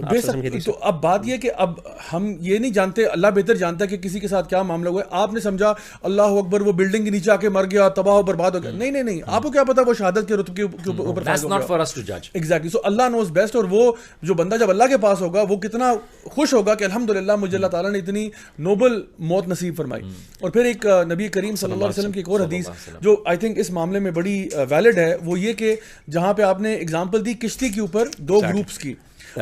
تو اب بات یہ کہ اب ہم یہ نہیں جانتے, اللہ بہتر جانتا ہے کہ کسی کے ساتھ کیا معاملہ ہوا ہے. آپ نے سمجھا اللہ اکبر وہ بلڈنگ کے نیچے آ کے مر گیا, تباہ و برباد ہو گیا. نہیں, آپ کو کیا پتا وہ شہادت کے رتبے کے اوپر. ایگزیکٹلی. سو اللہ نوز بیسٹ. اور وہ جو بندہ جب اللہ کے پاس ہوگا وہ کتنا خوش ہوگا کہ الحمدللہ مجھے اللہ تعالیٰ نے اتنی نوبل موت نصیب فرمائی. اور پھر ایک نبی کریم صلی اللہ علیہ وسلم کی ایک اور حدیث جو آئی تھنک اس معاملے میں بڑی ویلڈ ہے, وہ یہ کہ جہاں پہ آپ نے اگزامپل دی کشتی کے اوپر دو گروپس کی,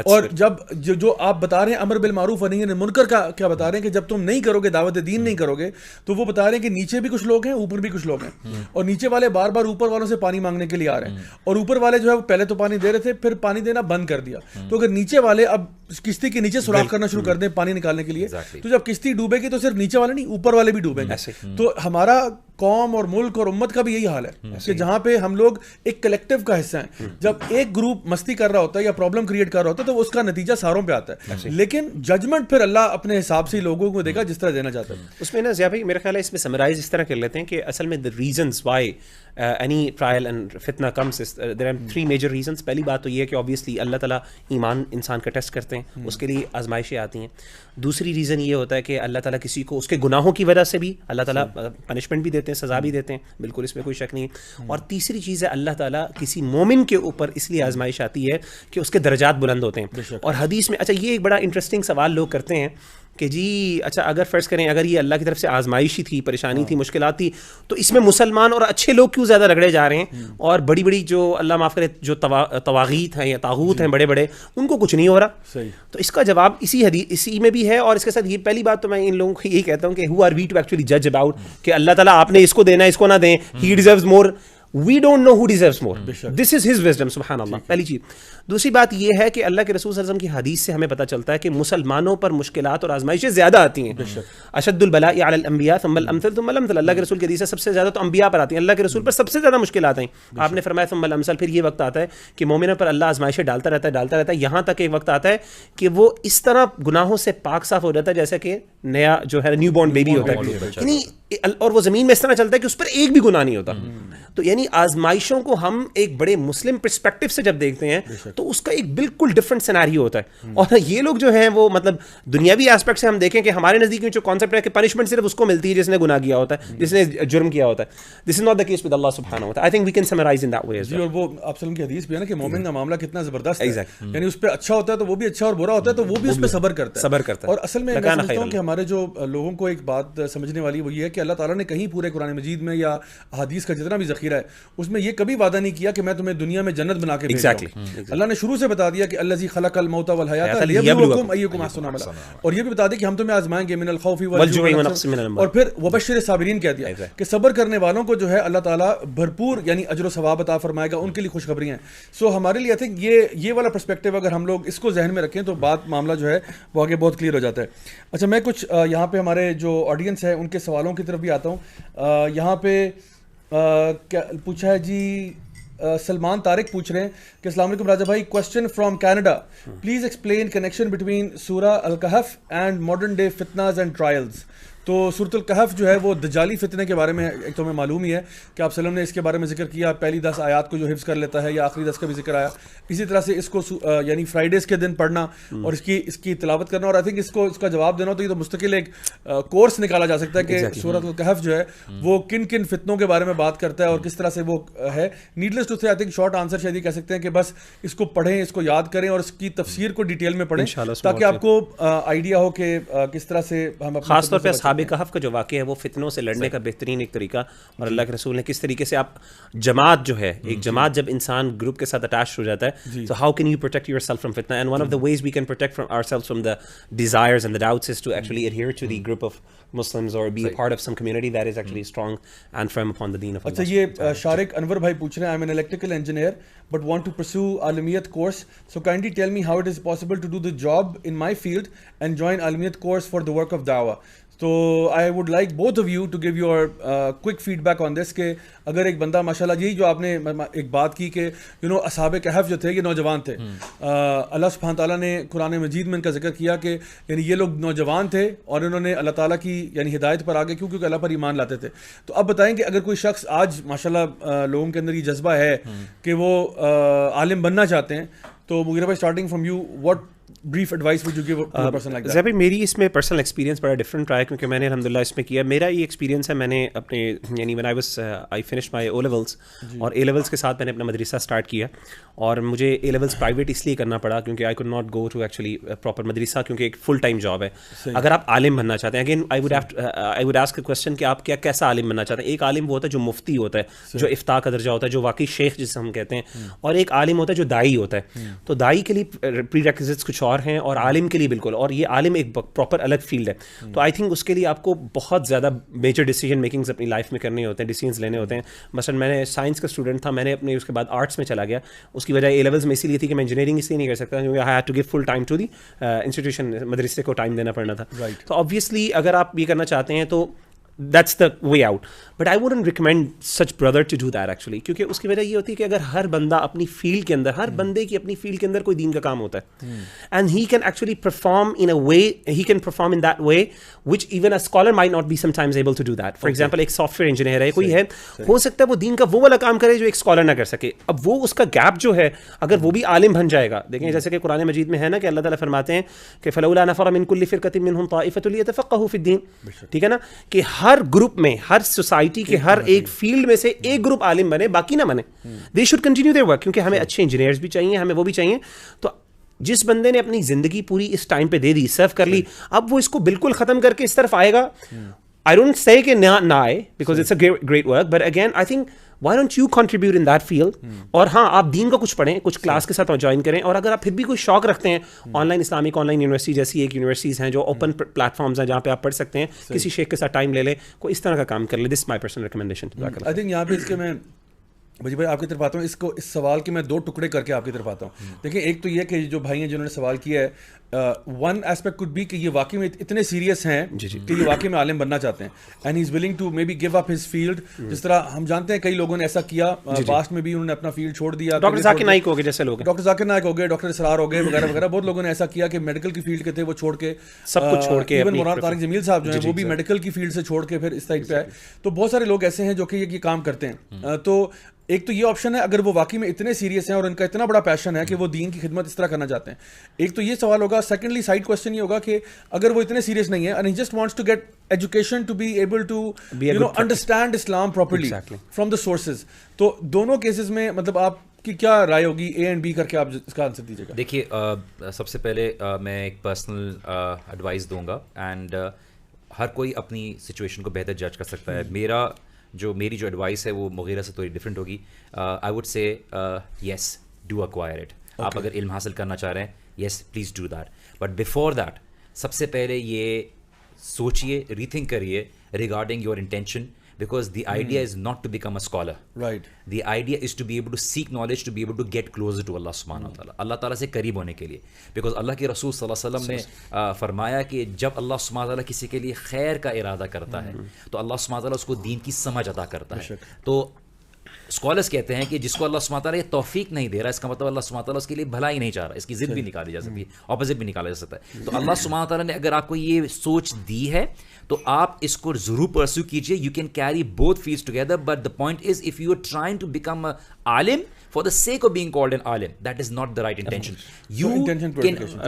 اور جب جو آپ بتا رہے ہیں امر بالمعروف اور نہی عن المنکر کا کیا بتا رہے ہیں کہ جب تم نہیں کرو گے, دعوت دین نہیں کرو گے, تو وہ بتا رہے ہیں کہ نیچے بھی کچھ لوگ ہیں, اوپر بھی کچھ لوگ ہیں, اور نیچے والے بار بار اوپر والوں سے پانی مانگنے کے لیے آ رہے ہیں, اور اوپر والے جو ہے پہلے تو پانی دے رہے تھے, پھر پانی دینا بند کر دیا. تو اگر نیچے والے اب کشتی کے نیچے سوراخ کرنا شروع کر دیں پانی نکالنے کے لیے, تو جب کشتی ڈوبے گی تو صرف نیچے والے نہیں اوپر والے بھی ڈوبیں گے. تو ہمارا قوم اور ملک اور امت کا بھی یہی حال ہے کہ جہاں پہ ہم لوگ ایک کلیکٹیو کا حصہ ہیں. جب ایک گروپ مستی کر رہا ہوتا ہے یا پرابلم کریٹ کر رہا ہوتا ہے تو اس کا نتیجہ ساروں پہ آتا ہے, لیکن ججمنٹ پھر اللہ اپنے حساب سے لوگوں کو دے گا جس طرح دینا چاہتا ہے. اس میں نا ضیاء بھائی میرا خیال ہے اس میں سمرائز اس طرح کر لیتے ہیں کہ اصل میں the reasons why any trial and فتنہ comes, there are 3 major reasons. پہلی بات تو یہ ہے کہ obviously اللہ تعالیٰ ایمان انسان کا ٹیسٹ کرتے ہیں, اس کے لیے آزمائشیں آتی ہیں. دوسری ریزن یہ ہوتا ہے کہ اللہ تعالیٰ کسی کو اس کے گناہوں کی وجہ سے بھی اللہ تعالیٰ پنشمنٹ بھی دیتے ہیں, سزا بھی دیتے ہیں, بالکل اس میں کوئی شک نہیں ہے. اور تیسری چیز ہے اللہ تعالیٰ کسی مومن کے اوپر اس لیے آزمائش آتی ہے کہ اس کے درجات بلند ہوتے ہیں. اور حدیث میں اچھا یہ ایک بڑا انٹرسٹنگ سوال لوگ کرتے ہیں کہ جی اچھا اگر فرض کریں اگر یہ اللہ کی طرف سے آزمائش ہی تھی, پریشانی تھی, مشکلات تھی, تو اس میں مسلمان اور اچھے لوگ کیوں زیادہ رگڑے جا رہے ہیں, اور بڑی بڑی جو اللہ معاف کرے جو طواغیت ہیں یا طاغوت ہیں بڑے بڑے, ان کو کچھ نہیں ہو رہا. تو اس کا جواب اسی میں بھی ہے. اور اس کے ساتھ یہ پہلی بات تو میں ان لوگوں کو یہی کہتا ہوں کہ who are we to actually judge about کہ اللہ تعالیٰ آپ نے اس کو دینا ہے اس کو نہ دیں, he deserves more. We don't know who deserves more. This is his wisdom, سبحان اللہ. پہلی چیز. دوسری بات یہ ہے کہ اللہ کے رسول صلی اللہ علیہ وسلم کی حدیث سے ہمیں پتہ چلتا ہے کہ مسلمانوں پر مشکلات اور آزمائشیں زیادہ آتی ہیں. اشد البلاء علی الانبیاء ثم الامثل ثم الامثل. اللہ کے رسول کی حدیث ہے سب سے زیادہ تو انبیاء پر آتی ہیں, اللہ کے رسول پر سب سے زیادہ مشکلات ہیں. آپ نے فرمایا ثم الامثل. پھر یہ وقت آتا ہے کہ مومنوں پر اللہ آزمائشیں ڈالتا رہتا ہے یہاں تک ایک وقت آتا ہے کہ وہ اس طرح گناہوں سے پاک صاف ہو جاتا ہے جیسے کہ نیا جو ہے نیو بورن بیبی ہوتا ہے, یعنی اور وہ زمین میں اس طرح چلتا ہے کہ اس پر ایک بھی گناہ نہیں ہوتا. تو یعنی آزمائشوں کو ہم ایک بڑے مسلم پرسپیکٹو سے جب دیکھتے ہیں تو اس کا ایک بالکل ڈفرنٹ سیناریو ہوتا ہے. اور یہ لوگ جو ہیں وہ مطلب دنیاوی ایسپیکٹ سے ہم دیکھیں کہ ہمارے نزدیک میں جو کانسیپٹ ہے کہ پنشمنٹ صرف اس کو ملتی ہے جس نے گناہ کیا ہوتا ہے, جس نے جرم کیا ہوتا ہے. This is not the case with اللہ سبحانہ و تعالی. I think we can summarize in that way. اور وہ آپ وسلم کی حدیث بھی ہے نا کہ مومن کا معاملہ کتنا زبردست ہے, یعنی اس پہ اچھا ہوتا ہے تو وہ بھی اچھا, اور برا ہوتا ہے تو وہ بھی اس پہ صبر کرتا ہے. اور اصل میں سمجھتا ہوں کہ ہمارے جو لوگوں کو ایک بات سمجھنے والی وہ یہ ہے کہ اللہ تعالیٰ نے کہیں پورے قرآن مجید میں یا حدیث کا جتنا بھی ذخیرہ ہے اس میں یہ کبھی وعدہ نہیں کیا کہ میں تمہیں دنیا میں جنت بنا کے بھیجوں. اللہ نے شروع سے بتا دیا کہ الذی خلق الموت والحیات لیبلوکم ایکم احسن عملا, اور یہ بھی بتا دیا کہ ہم تمہیں آزمائیں گے من الخوف والجوع ونقص من الاموال, اور پھر وبشر الصابرین کہہ دیا کہ صبر کرنے والوں کو جو ہے اللہ تعالیٰ بھرپور یعنی اجر و ثواب عطا فرمائے گا, ان کے لیے خوشخبریاں ہیں. سو ہمارے لیے آئی تھنک یہ والا پرسپیکٹیو اگر ہم لوگ اس کو ذہن میں رکھیں تو بات معاملہ جو ہے وہ آگے بہت کلیئر ہو جاتا ہے. اچھا میں کچھ یہاں پہ ہمارے جو آڈینس ہے ان کے سوالوں کی طرف بھی آتا ہوں. یہاں پہ کیا پوچھا ہے جی, سلمان طارق پوچھ رہے ہیں کہ السلام علیکم راجہ بھائی, question from Canada, please explain connection between سورہ الکہف اینڈ ماڈرن ڈے فتناز اینڈ ٹرائلز. تو سورۃ الکہف جو ہے وہ دجالی فتنے کے بارے میں ایک تو ہمیں معلوم ہی ہے کہ آپ وسلم نے اس کے بارے میں ذکر کیا, پہلی 10 آیات کو جو حفظ کر لیتا ہے یا آخری 10 کا بھی ذکر آیا. اسی طرح سے اس کو یعنی فرائیڈیز کے دن پڑھنا اور اس کی تلاوت کرنا, اور آئی تھنک اس کا جواب دینا تو یہ تو مستقل ایک کورس نکالا جا سکتا ہے کہ سورۃ الکہف جو ہے وہ کن کن فتنوں کے بارے میں بات کرتا ہے اور کس طرح سے وہ ہے. نیڈلیس ٹو سے آئی تھنک شارٹ آنسر شاید یہ کہہ سکتے ہیں کہ بس اس کو پڑھیں, اس کو یاد کریں اور اس کی تفسیر کو ڈیٹیل میں پڑھیں تاکہ آپ کو آئیڈیا ہو کہ کس طرح سے ہم خاص طور پہ اصحاب کہف کا جو واقعہ ہے وہ فتنوں سے لڑنے کا بہترین ایک طریقہ, اور اللہ کے رسول نے کس طریقے سے آپ جماعت جو ہے ایک جماعت جب انسان گروپ کے ساتھ اٹیچ ہو جاتا ہے تو how can you protect yourself from فتنہ, and one of the ways we can protect from our self from the desires and the doubts is to actually adhere to the group of Muslims or be a part of some community that is actually strong and firm upon the deen of Allah. اچھا, یہ شارق انور بھائی پوچھ رہے ہیں, I'm an electrical engineer but want to pursue Alamiyat course, so kindly tell me how it is possible to do the job in my field and join Alamiyat course for the work of da'wah. تو I would like both of you to give your quick feedback on this کہ اگر ایک بندہ ماشاء اللہ یہی جو آپ نے ایک بات کی کہ اصحاب کہف جو تھے یہ نوجوان تھے, اللہ سبحانہ تعالیٰ نے قرآن مجید میں ان کا ذکر کیا کہ یعنی یہ لوگ نوجوان تھے اور انہوں نے اللہ تعالیٰ کی یعنی ہدایت پر آگے کیونکہ اللہ پر ایمان لاتے تھے. تو اب بتائیں کہ اگر کوئی شخص آج ماشاء اللہ لوگوں کے اندر یہ جذبہ ہے کہ وہ عالم بننا چاہتے ہیں, تو مغیرہ بھائی starting from you, what brief advice would you give to a person like that? زبی میری اس میں پرسنل ایکسپیرینس بڑا ڈفرینٹ رہا ہے کیونکہ میں نے الحمدللہ اس میں کیا. میرا یہ ایکسپیرینس ہے, میں نے اپنے یعنی when I finished my O levels اور A levels کے ساتھ میں نے اپنا مدرسہ اسٹارٹ کیا, اور مجھے A levels پرائیویٹ اس لیے کرنا پڑا کیونکہ I could not go to actually proper مدرسہ کیونکہ ایک فل ٹائم جاب ہے. اگر آپ عالم بننا چاہتے ہیں, again I would ask a question کہ آپ کیسا عالم بننا چاہتے ہیں. ایک عالم وہ ہوتا ہے جو مفتی ہوتا ہے, جو افتاء کا درجہ ہوتا ہے, جو واقعی شیخ جسے ہم کہتے ہیں, اور ایک عالم ہوتا ہے جو داعی ہوتا ہے. تو داعی کے لیے پری ریکوزٹس کچھ اور ہیں اور عالم کے لیے بالکل, اور یہ عالم ایک پراپر الگ فیلڈ ہے. تو آئی تھنک اس کے لیے آپ کو بہت زیادہ میجر ڈیسیجن میکنگز اپنی لائف میں کرنے ہوتے ہیں, ڈیسیجنس لینے ہوتے ہیں. مثلا میں نے سائنس کا اسٹوڈنٹ تھا, میں نے اپنے اس کے بعد آرٹس میں چلا گیا. اس کی وجہ اے لیولز میں اسی لیے تھی کہ میں انجینئرنگ اس لیے نہیں کر سکتا کیونکہ I had to give full time to the institution, مدرسے کو ٹائم دینا پڑنا تھا. تو آبویسلی اگر آپ یہ کرنا چاہتے ہیں تو that's the way out, but I wouldn't recommend such brother to do that actually, کیونکہ اس کی وجہ یہ ہوتی ہے کہ اگر ہر بندہ اپنی فیلڈ کے اندر, ہر بندے کی اپنی فیلڈ کے اندر کوئی دین کا کام ہوتا ہے, and he can actually perform in a way, he can perform in that way which even a scholar might not be sometimes able to do that. For example, ایک سافٹ ویئر انجینئر ہے, کوئی ہے, ہو سکتا ہے وہ دین کا وہ والا کام کرے جو ایک اسکالر نہ کر سکے. اب وہ اس کا گیپ جو ہے اگر وہ بھی عالم بن جائے گا, دیکھیں جیسے کہ قرآن مجید میں ہے نا کہ اللہ تعالیٰ فرماتے ہیں کہ فلولا نفر من كل فرقة منهم طائفة ليتفقهوا في الدين, ٹھیک ہے نا, کہ ہر گروپ میں, ہر سوسائٹی کے ہر ایک فیلڈ میں سے ایک گروپ عالم بنے, باقی نہ بنے. They should continue their work, کیونکہ ہمیں اچھے انجینئرز بھی چاہیے, ہمیں وہ بھی چاہیے. تو جس بندے نے اپنی زندگی پوری اس ٹائم پہ دے دی, سرو کر لی, اب وہ اس کو بالکل ختم کر کے اس طرف آئے گا. I don't say کہ نہ آئے because it's a great work, but again I think why don't you contribute in that field. اور ہاں آپ دین کا کچھ پڑھیں, کچھ کلاس کے ساتھ جوائن کریں, اور اگر آپ پھر بھی کوئی شوق رکھتے ہیں, on line Islamic on line university جیسی ایک یونیورسٹیز ہیں جو اوپن پلیٹ فارمز ہیں جہاں پہ آپ پڑھ سکتے ہیں, کسی شیخ کے ساتھ ٹائم لے لیں, کوئی اس طرح کا کام کر لیں. This my personal recommendation. I think یہاں پہ اس کے میں بھائی آپ کی طرف آتا ہوں, اس سوال کے میں 2 ٹکڑے کر کے آپ کی طرف آتا ہوں. دیکھیں ایک تو یہ کہ جو بھائی ہیں جنہوں نے سوال کیا ہے, ون ایسپیکٹ کوڈ بی کہ یہ واقعی میں اتنے سیریس ہیں کہ یہ واقعی میں عالم بننا چاہتے ہیں, and he is willing to maybe give up his field. جس طرح ہم جانتے ہیں کئی لوگوں نے ایسا کیا پاسٹ میں بھی, انہوں نے اپنا فیلڈ چھوڑ دیا. ڈاکٹر ذاکر نائک ہو گئے, جیسے لوگ ڈاکٹر ذاکر نائک ہو گئے, ڈاکٹر اسرار ہو گئے وغیرہ وغیرہ, بہت لوگوں نے ایسا کیا کہ میڈیکل کی فیلڈ کے تھے وہ چھوڑ کے, سب کچھ چھوڑ کے, ایون مولانا طارق جمیل صاحب جو ہیں وہ بھی میڈیکل کی فیلڈ سے چھوڑ کے پھر اس سائڈ پہ آئے. تو بہت سارے لوگ ایسے ہیں جو کہ یہ کام کرتے ہیں. تو ایک تو یہ آپشن ہے اگر وہ واقعی میں اتنے سیریس ہیں اور ان کا اتنا بڑا پیشن ہے کہ وہ دین کی خدمت اس طرح کرنا چاہتے ہیں. ایک تو یہ سوال ہوگا. سیکنڈلی سائڈ کوسچن یہ ہوگا کہ اگر وہ اتنے سیریس نہیں ہے and he just wants to get education to be able to understand Islam properly from the sources. تو دونوں کیسز میں مطلب آپ کی کیا رائے ہوگی, اے اینڈ بی کر کے آپ اس کا آنسر دیجیے گا. دیکھیے سب سے پہلے میں ایک پرسنل ایڈوائس دوں گا, اینڈ ہر کوئی اپنی سچویشن کو بہتر جج کر سکتا ہے. میری جو ایڈوائس ہے وہ مغیرہ سے تھوڑی ڈفرینٹ ہوگی. I would say yes do acquire it. آپ اگر علم حاصل کرنا چاہ رہے ہیں, yes please do that, but before that سب سے پہلے یہ سوچیے, ری تھنک کریے regarding your intention, because the idea is not to become a scholar. Right. The idea is to be able to seek knowledge, to be able to get closer to Allah subhanahu wa ta'ala. اللہ تعالیٰ سے قریب ہونے کے لیے, because اللہ کے رسول صلی اللہ علیہ وسلم نے فرمایا کہ جب اللہ سبحانہ wa ta'ala کسی کے لیے خیر کا ارادہ کرتا ہے تو اللہ سبحانہ wa ta'ala اس کو دین کی سمجھ عطا کرتا ہے. تو اسکالرس کہتے ہیں کہ جس کو اللہ سبحانہ وتعالیٰ یہ توفیق نہیں دے رہا، اس کا مطلب اللہ سبحانہ وتعالیٰ اس کے لیے بھلا ہی نہیں چاہ رہا، اس کی ضد بھی نکالی جا سکتی ہے، اپوزٹ بھی نکالا جا سکتا ہے. تو اللہ سبحانہ وتعالیٰ نے اگر آپ کو یہ سوچ دی ہے تو آپ اس کو ضرور پرسو کیجیے. You can carry both fields together, but the point is if you are trying to become a عالم for the sake of being called an alim, that is not the right intention. You can,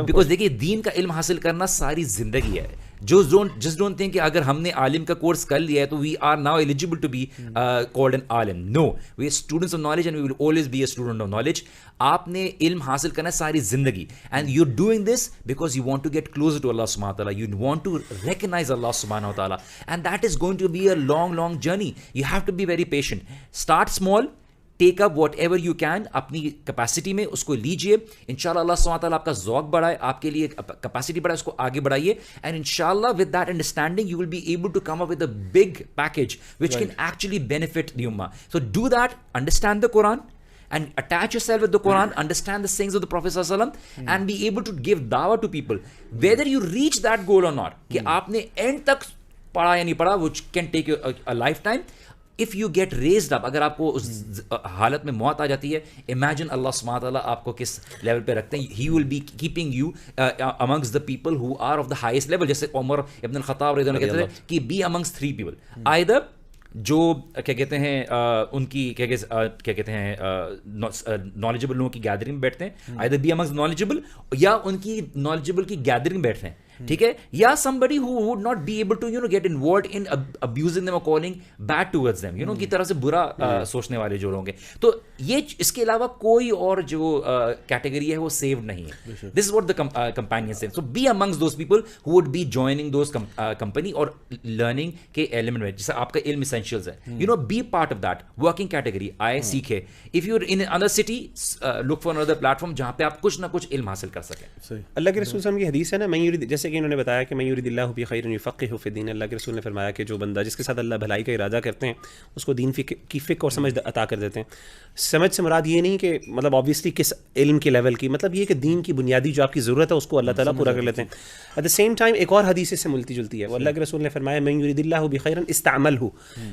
because دیکھیے دین کا علم حاصل کرنا ساری زندگی ہے. just don't think کہ اگر ہم نے عالم کا کورس کر لیا ہے تو we are now eligible to be called an alim. No, we are students of knowledge and we will always be a student of knowledge. آپ نے علم حاصل کرنا ہے ساری زندگی, and you're doing this because you want to get closer to Allah subhanahu wa ta'ala. You want to recognize Allah subhanahu wa ta'ala, and that is going to be a long journey. You have to be very patient. Start small, take up what ever you can, اپنی capacity میں اس کو لیجیے. انشاءاللہ اللہ سبحانہ وتعالیٰ آپ کا ذوق بڑھائے, آپ کے لیے کیپیسٹی بڑھائے, اس کو آگے بڑھائیے, اینڈ انشاءاللہ with that understanding you will be able to come up with a big package which can actually benefit the امہ. So do that, understand the Quran and attach yourself with the Quran, understand the sayings of the Prophet sallallahu alaihi wasallam, and be able to give dawah to people, whether you reach that goal or not. کہ آپ نے and تک پڑھا یا نہیں پڑھا, which can take you a lifetime. If you get raised up, اگر آپ کو اس حالت میں موت آ جاتی ہے, imagine اللہ سبحانہ تعالیٰ آپ کو کس لیول پہ رکھتے ہیں. He will be keeping you amongst the people who are of the highest level. جیسے عمر ابن الخطاب رضی اللہ عنہ کہتے تھے کہ be amongst three people, either جو کیا کہتے ہیں ان کی کیا کہتے ہیں نالجبل لوگوں کی گیدرنگ میں بیٹھتے ہیں, either be amongst knowledgeable, یا ان کی نالجبل کی گیدرنگ میں بیٹھتے ہیں, ٹھیک ہے, یا somebody who would not be able to get involved in abusing them or calling bad towards them, کی طرح سے برا سوچنے والے جو لوگ ہیں. تو یہ اس کے علاوہ کوئی اور جو کیٹیگری ہے وہ سیوڈ نہیں ہے. This is what the companions say. So be amongst those people who would be joining those company اور learning کے element میں, جیسے آپ کا علم essentials ہے, be part of that working category. آئے سیکھے. If you're in another city, look for another platform جہاں پہ آپ کچھ نہ کچھ علم حاصل کر سکیں. اللہ کے رسول صلی اللہ علیہ وسلم کی حدیث ہے نا, جیسے کہ انہوں نے بتایا کہ من یرید اللہ بخیر یفقہہ فی الدین. اللہ کے رسول نے فرمایا کہ جو بندہ جس کے ساتھ اللہ بھلائی کا ارادہ کرتے ہیں اس کو دین کی فقہ اور سمجھ عطا کر دیتے ہیں. سمجھ سے مراد یہ نہیں کہ مطلب آبویسلی کس علم کے لیول کی, مطلب یہ کہ دین کی بنیادی جو آپ کی ضرورت ہے اس کو اللہ تعالیٰ پورا کر لیتے ہیں. ایٹ دا سیم ٹائم ایک اور حدیث سے ملتی جلتی ہے, وہ اللہ کے رسول نے فرمایا من یرید اللہ بخیر استعملہ,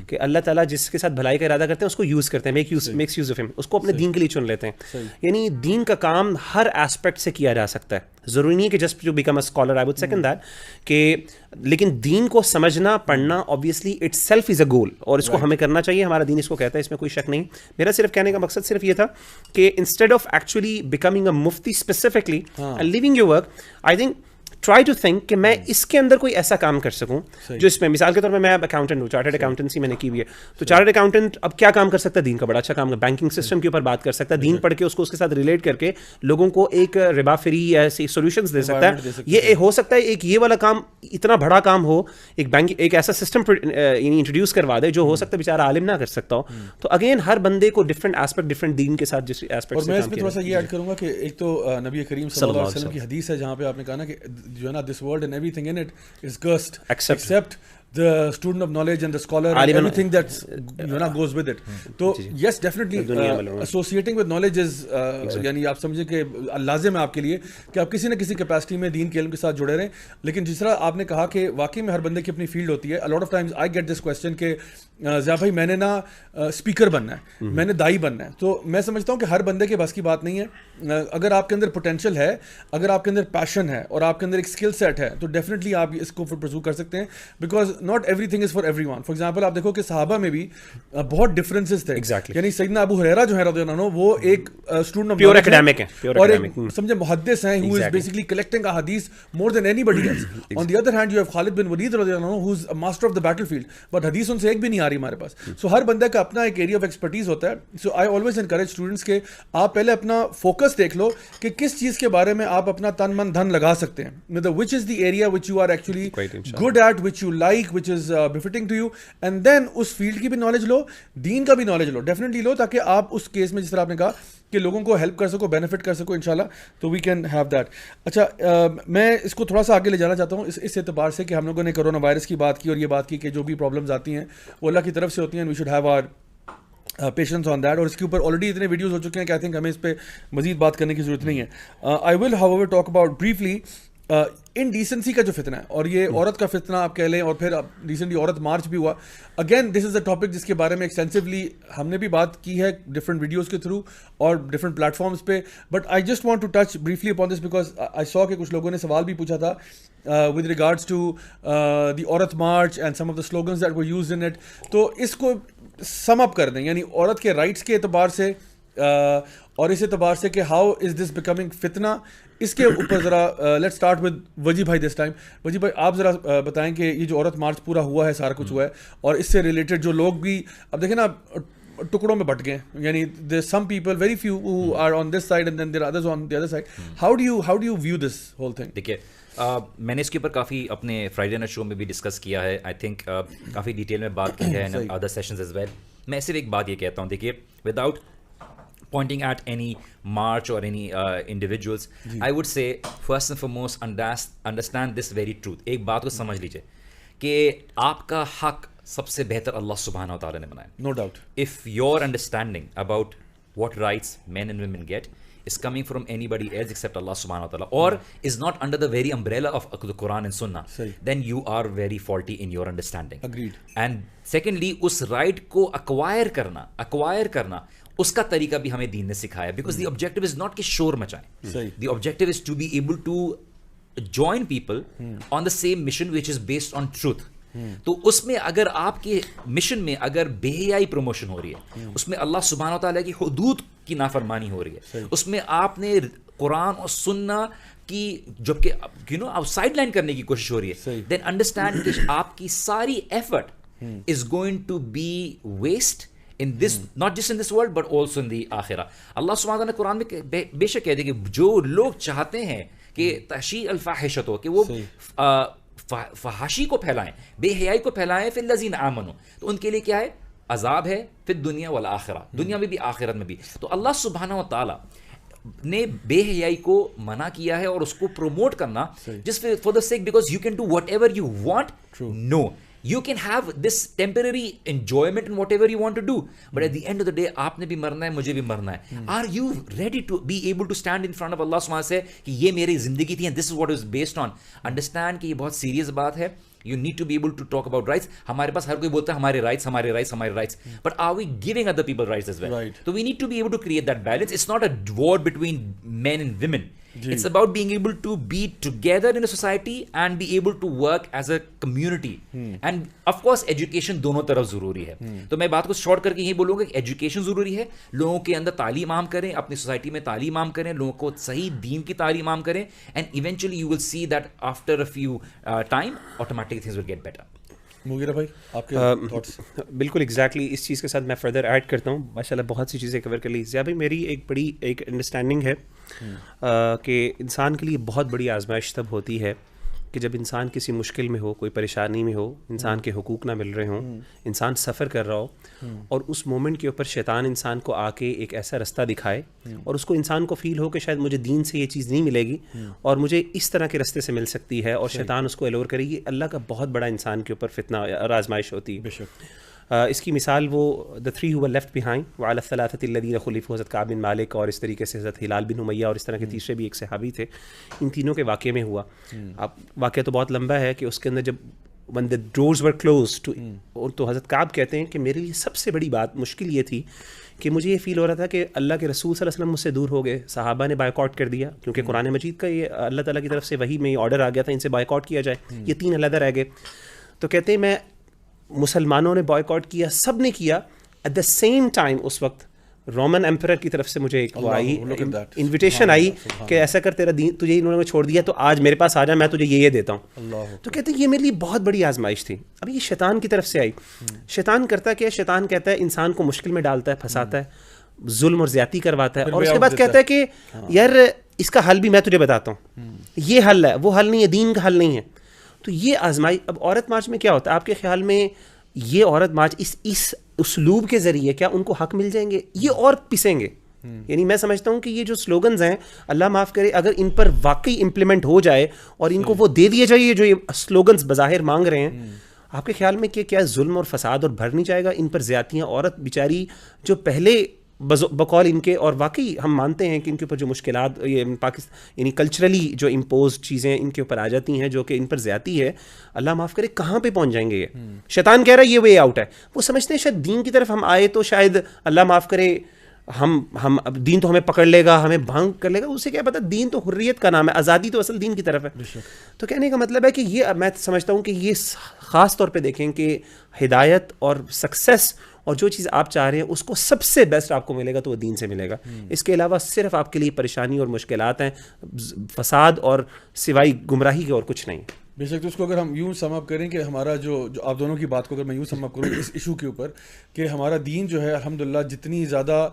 کہ اللہ تعالیٰ جس کے ساتھ بھلائی کا ارادہ کرتے ہیں اس کو یوز کرتے ہیں, میکس یوز آف ہم, اس کو اپنے دین کے لیے چن لیتے ہیں. یعنی دین کا کام ہر ایسپیکٹ سے کیا جا سکتا ہے, ضروری نہیں کہ just to become a scholar. I would second that کہ لیکن دین کو سمجھنا پڑھنا obviously itself is a goal, اور اس کو ہمیں کرنا چاہیے, ہمارا دین اس کو کہتا ہے, اس میں کوئی شک نہیں. میرا صرف کہنے کا مقصد صرف یہ تھا کہ instead of actually becoming a مفتی specifically and leaving your work, I think try to think کہ میں اس کے اندر کوئی ایسا کام کر سکوں جو اس میں, مثال کے طور پہ میں اکاؤنٹنٹ ہوں, چارٹرڈ اکاؤنٹنسی میں نے کی ہوئی ہے, تو چارٹرڈ اکاؤنٹنٹ اب کیا کام کر سکتا ہے, دین کا بڑا اچھا کام, بینکنگ سسٹم کے اوپر بات کر سکتا ہے, دین پڑھ کے اس کو اس کے ساتھ ریلیٹ کر کے لوگوں کو ایک ربا فری ایسی سولوشنس دے سکتا ہے. یہ ہو سکتا ہے ایک یہ والا کام اتنا بڑا کام ہو, ایک بینک ایک ایسا سسٹم انٹروڈیوس کروا دے جو ہو سکتا ہے بیچارہ عالم نہ کر سکتا ہو. تو اگین ہر بندے کو ڈفرنٹ ایسپیکٹ, ڈفرنٹ دین کے ساتھ جس ایسپیکٹ. اور میں اس میں تھوڑا سا یہ ایڈ کروں گا کہ ایک تو نبی کریم صلی اللہ علیہ وسلم کی حدیث ہے جہاں پہ آپ نے کہا نا کہ جو ہے نا this world and everything in it is cursed except the student of knowledge and the scholar and everything that's goes with it. So yes, definitely associating with knowledge is یعنی آپ سمجھیں کہ لازم ہے آپ کے لیے کہ آپ کسی نہ کسی کیپیسٹی میں دین کے علم کے ساتھ جڑے رہیں. لیکن جس طرح آپ نے کہا کہ واقعی میں ہر بندے کی اپنی فیلڈ ہوتی ہے. a lot of times I get this question کہ ضیاء بھائی میں نے نا اسپیکر بننا ہے, میں نے دائی بننا ہے. تو میں سمجھتا ہوں کہ ہر بندے کے بس کی بات نہیں ہے. اگر آپ کے اندر پوٹینشیل ہے, اگر آپ کے اندر پیشن ہے اور آپ کے اندر ایک اسکل سیٹ ہے تو ڈیفینیٹلی آپ اس کو پرسو کر سکتے ہیں, because not every thing is for every one. For example آپ دیکھو کہ صحابہ میں بھی بہت ڈفرینسز تھے. یعنی سیدنا ابو ہریرہ جو ہے رضی اللہ عنہ, وہ ایک اسٹوڈنٹ آف پیور ایکڈیمک ہے اور ایک سمجھے محدث ہیں, who is basically collecting ahadith more than anybody else. On the other hand, you have Khalid bin Walid رضی اللہ عنہ, who is a master of the battlefield, but حدیث ان سے ایک بھی نہیں آ رہی ہمارے پاس. سو ہر بندے کا اپنا ایک ایریا آف ایکسپرٹیز ہوتا ہے. سو آئی آلویز انکریج اسٹوڈنٹس کہ آپ پہلے اپنا فوکس دیکھ لو کہ کس چیز کے بارے میں آپ اپنا تن من دھن لگا سکتے ہیں, مطلب which is the area which you are actually good at, which you like, which is befitting to you, and then اس فیلڈ کی بھی نالج لو, دین کا بھی نالج لو, ڈیفینیٹلی لو, تاکہ آپ اس کیس میں جس طرح آپ نے کہا کہ لوگوں کو ہیلپ کر سکو, بینیفٹ کر سکو انشاءاللہ. تو وی کین ہیو دیٹ. اچھا میں اس کو تھوڑا سا آگے لے جانا چاہتا ہوں اس اعتبار سے کہ ہم لوگوں نے کرونا وائرس کی بات کی اور یہ بات کی کہ جو بھی پرابلمز آتی ہیں وہ اللہ کی طرف سے ہوتی ہیں, we should have our patience on that. اور اس کے اوپر آلریڈی اتنے ویڈیوز ہو چکے ہیں کہ آئی تھنک ہمیں اس پہ مزید بات کرنے کی ضرورت نہیں ہے. I will however talk about briefly indecency کا جو فتنہ ہے, اور یہ عورت کا فتنہ آپ کہہ لیں, اور پھر ریسنٹلی عورت مارچ بھی ہوا. Again this is a topic جس کے بارے میں ایکسٹینسولی ہم نے بھی بات کی ہے ڈفرنٹ ویڈیوز کے تھرو اور ڈفرنٹ پلیٹ فارمس پہ, but I just want to touch briefly upon this because I saw کہ کچھ لوگوں نے سوال بھی پوچھا تھا ود ریگارڈس ٹو دی عورت March and some of the slogans that were used in it. تو اس کو سم اپ کر دیں, یعنی عورت کے رائٹس کے اعتبار سے اور اس اعتبار سے کہ ہاؤ از دس بیکمنگ فتنہ, اس کے اوپر ذرا لیٹ اسٹارٹ ود وجی بھائی دس ٹائم. وجی بھائی آپ ذرا بتائیں کہ یہ جو عورت مارچ پورا ہوا ہے, سارا کچھ ہوا ہے, اور اس سے ریلیٹڈ جو لوگ بھی اب دیکھیں نا ٹکڑوں میں بٹ گئے, یعنی there some people very few who are on this side and then there others on the other side. How do you view this whole thing? دیکھیے میں نے اس کے اوپر کافی اپنے فرائیڈے نائٹ شو میں بھی ڈسکس کیا ہے, آئی تھنک کافی ڈیٹیل میں بات کی ہے ادر سیشنز ایز ویل. میں صرف ایک بات یہ کہتا ہوں, دیکھیے without pointing at any march or any individuals, I would say first and foremost understand this very truth. ایک بات کو سمجھ لیجئے کہ آپ کا حق سب سے بہتر اللہ سبحانہ و تعالیٰ نے بنایا. No doubt. If your understanding about what rights men and women get is coming from anybody else except Allah subhanahu wa ta'ala, or is not under the very umbrella of the Quran and Sunnah, then you are very faulty in your understanding. Agreed. And secondly, us right کو acquire کرنا اس کا طریقہ بھی ہمیں دین نے سکھایا, because the objective is not کہ شور مچائیں, the objective is to be able to join people on the same mission which is based on truth. تو اس میں اگر آپ کے مشن میں اگر بے حیائی پروموشن ہو رہی ہے, اس میں اللہ سبحانہ و تعالیٰ کی حدود کی نافرمانی ہو رہی ہے, اس میں آپ نے قرآن اور سننا کی جب کہ آپ سائڈ لائن کرنے کی کوشش ہو رہی ہے, دین انڈرسٹینڈ کہ آپ کی ساری effort is going to be waste in this, not just in this world but also in the آخرہ. اللہ سبحانہ وتعالیٰ نے قرآن میں بے شک کہہ دیا کہ جو لوگ چاہتے ہیں کہ تشیع الفاحشۃ ہو, کہ وہ فحاشی کو پھیلائیں, بے حیائی کو پھیلائیں, فی الذین آمنوا, تو ان کے لیے کیا ہے, عذاب ہے فی الدنیا والآخرہ, دنیا میں بھی آخرت میں بھی. تو اللہ سبحانہ و تعالیٰ نے بے حیائی کو منع کیا ہے اور اس کو پروموٹ کرنا جس for the sake because you can do whatever you want. No, you can have this temporary enjoyment in whatever you want to do, but at the end of the day آپ نے بھی مرنا ہے, مجھے بھی مرنا ہے. Are you ready to be able to stand in front of Allah subhanahu wa ta'ala کہ یہ میری زندگی تھی and this is what it was based on? Understand کہ یہ بہت سیریس بات ہے. You need to be able to talk about rights. ہمارے پاس ہر کوئی بولتا ہے ہمارے rights, but are we giving other people rights as well? Right. So we need to be able to create that balance. It's not a war between men and women. It's about being able to be together in a society and be able to work as a community. And of course education دونوں طرف ضروری ہے. تو میں بات کو short کر کے یہی بولوں گا کہ ایجوکیشن ضروری ہے, لوگوں کے اندر تعلیم عام کریں, اپنی سوسائٹی میں تعلیم عام کریں, لوگوں کو صحیح دین کی تعلیم عام کریں, and eventually you will see that after a few time automatically things will get better. مغیرہ بھائی آپ کے تھاٹس؟ بالکل ایگزیکٹلی اس چیز کے ساتھ میں فردر ایڈ کرتا ہوں. ماشاء اللہ بہت سی چیزیں کور کر لی. ضیاء بھائی میری ایک بڑی ایک انڈرسٹینڈنگ ہے کہ انسان کے لیے بہت بڑی آزمائش تب ہوتی ہے کہ جب انسان کسی مشکل میں ہو, کوئی پریشانی میں ہو, انسان کے حقوق نہ مل رہے ہوں, انسان سفر کر رہا ہو, اور اس مومنٹ کے اوپر شیطان انسان کو آ کے ایک ایسا رستہ دکھائے اور اس کو انسان کو فیل ہو کہ شاید مجھے دین سے یہ چیز نہیں ملے گی اور مجھے اس طرح کے رستے سے مل سکتی ہے, اور شیطان اس کو الور کرے گی. اللہ کا بہت بڑا انسان کے اوپر فتنہ اور آزمائش ہوتی ہے. بے شک. اس کی مثال وہ the three who were left behind وعلى الثلاثة الذين خلفوا, حضرت کعب بن مالک اور اس طریقے سے حضرت ہلال بن امیہ اور اس طرح کے تیسرے بھی ایک صحابی تھے. ان تینوں کے واقعے میں ہوا. اب واقعہ تو بہت لمبا ہے کہ اس کے اندر جب when the doors were closed تو حضرت کعب کہتے ہیں کہ میرے لیے سب سے بڑی بات مشکل یہ تھی کہ مجھے یہ فیل ہو رہا تھا کہ اللہ کے رسول صلی اللہ علیہ وسلم مجھ سے دور ہو گئے. صحابہ نے بائیکاٹ کر دیا کیونکہ قرآن مجید کا یہ اللہ تعالیٰ کی طرف سے وہی میں آرڈر آ گیا تھا ان سے بائیکاٹ کیا جائے. یہ تین علیحدہ رہ گئے. تو کہتے ہیں میں مسلمانوں نے بائیکاٹ کیا, سب نے کیا. ایٹ دا سیم ٹائم اس وقت رومن ایمپرر کی طرف سے مجھے ایک انویٹیشن آئی کہ ایسا کر تیرا دین تجھے انہوں نے چھوڑ دیا تو آج میرے پاس آ جا, میں تجھے یہ دیتا ہوں. تو کہتے ہیں یہ میرے لیے بہت بڑی آزمائش تھی. اب یہ شیطان کی طرف سے آئی. شیطان کرتا کیا ہے, شیطان کہتا ہے انسان کو مشکل میں ڈالتا ہے, پھنساتا ہے, ظلم اور زیادتی کرواتا ہے, اور اس کے بعد کہتا ہے کہ یار اس کا حل بھی میں تجھے بتاتا ہوں, یہ حل ہے, وہ حل نہیں ہے, دین کا حل نہیں ہے. تو یہ آزمائی. اب عورت مارچ میں کیا ہوتا ہے آپ کے خیال میں, یہ عورت مارچ اس اسلوب کے ذریعے کیا ان کو حق مل جائیں گے, یہ اور پسیں گے؟ یعنی میں سمجھتا ہوں کہ یہ جو سلوگنز ہیں, اللہ معاف کرے, اگر ان پر واقعی امپلیمنٹ ہو جائے اور ان کو وہ دے دیے جائے جو یہ سلوگنز بظاہر مانگ رہے ہیں, آپ کے خیال میں کہ کیا ظلم اور فساد اور بھر نہیں جائے گا ان پر زیادتیاں؟ عورت بیچاری جو پہلے بقول ان کے, اور واقعی ہم مانتے ہیں کہ ان کے اوپر جو مشکلات یہ پاکستان یعنی کلچرلی جو امپوز چیزیں ان کے اوپر آ جاتی ہیں جو کہ ان پر زیادتی ہے, اللہ معاف کرے کہاں پہ پہنچ جائیں گے. یہ شیطان کہہ رہا ہے یہ وے آؤٹ ہے. وہ سمجھتے ہیں شاید دین کی طرف ہم آئے تو شاید اللہ معاف کرے ہم دین تو ہمیں پکڑ لے گا, ہمیں بھانگ کر لے گا. اسے کیا پتا, دین تو حریت کا نام ہے, آزادی تو اصل دین کی طرف ہے. تو کہنے کا مطلب ہے کہ یہ میں سمجھتا ہوں کہ یہ خاص طور پہ دیکھیں کہ ہدایت اور سکسیس اور جو چیز آپ چاہ رہے ہیں اس کو سب سے بیسٹ آپ کو ملے گا تو وہ دین سے ملے گا. اس کے علاوہ صرف آپ کے لیے پریشانی اور مشکلات ہیں, فساد اور سوائے گمراہی کے اور کچھ نہیں. بے شک. تو اس کو اگر ہم یوں سم اپ کریں کہ ہمارا جو آپ دونوں کی بات کو اگر میں یوں سم اپ کروں اس ایشو کے اوپر کہ ہمارا دین جو ہے الحمدللہ جتنی زیادہ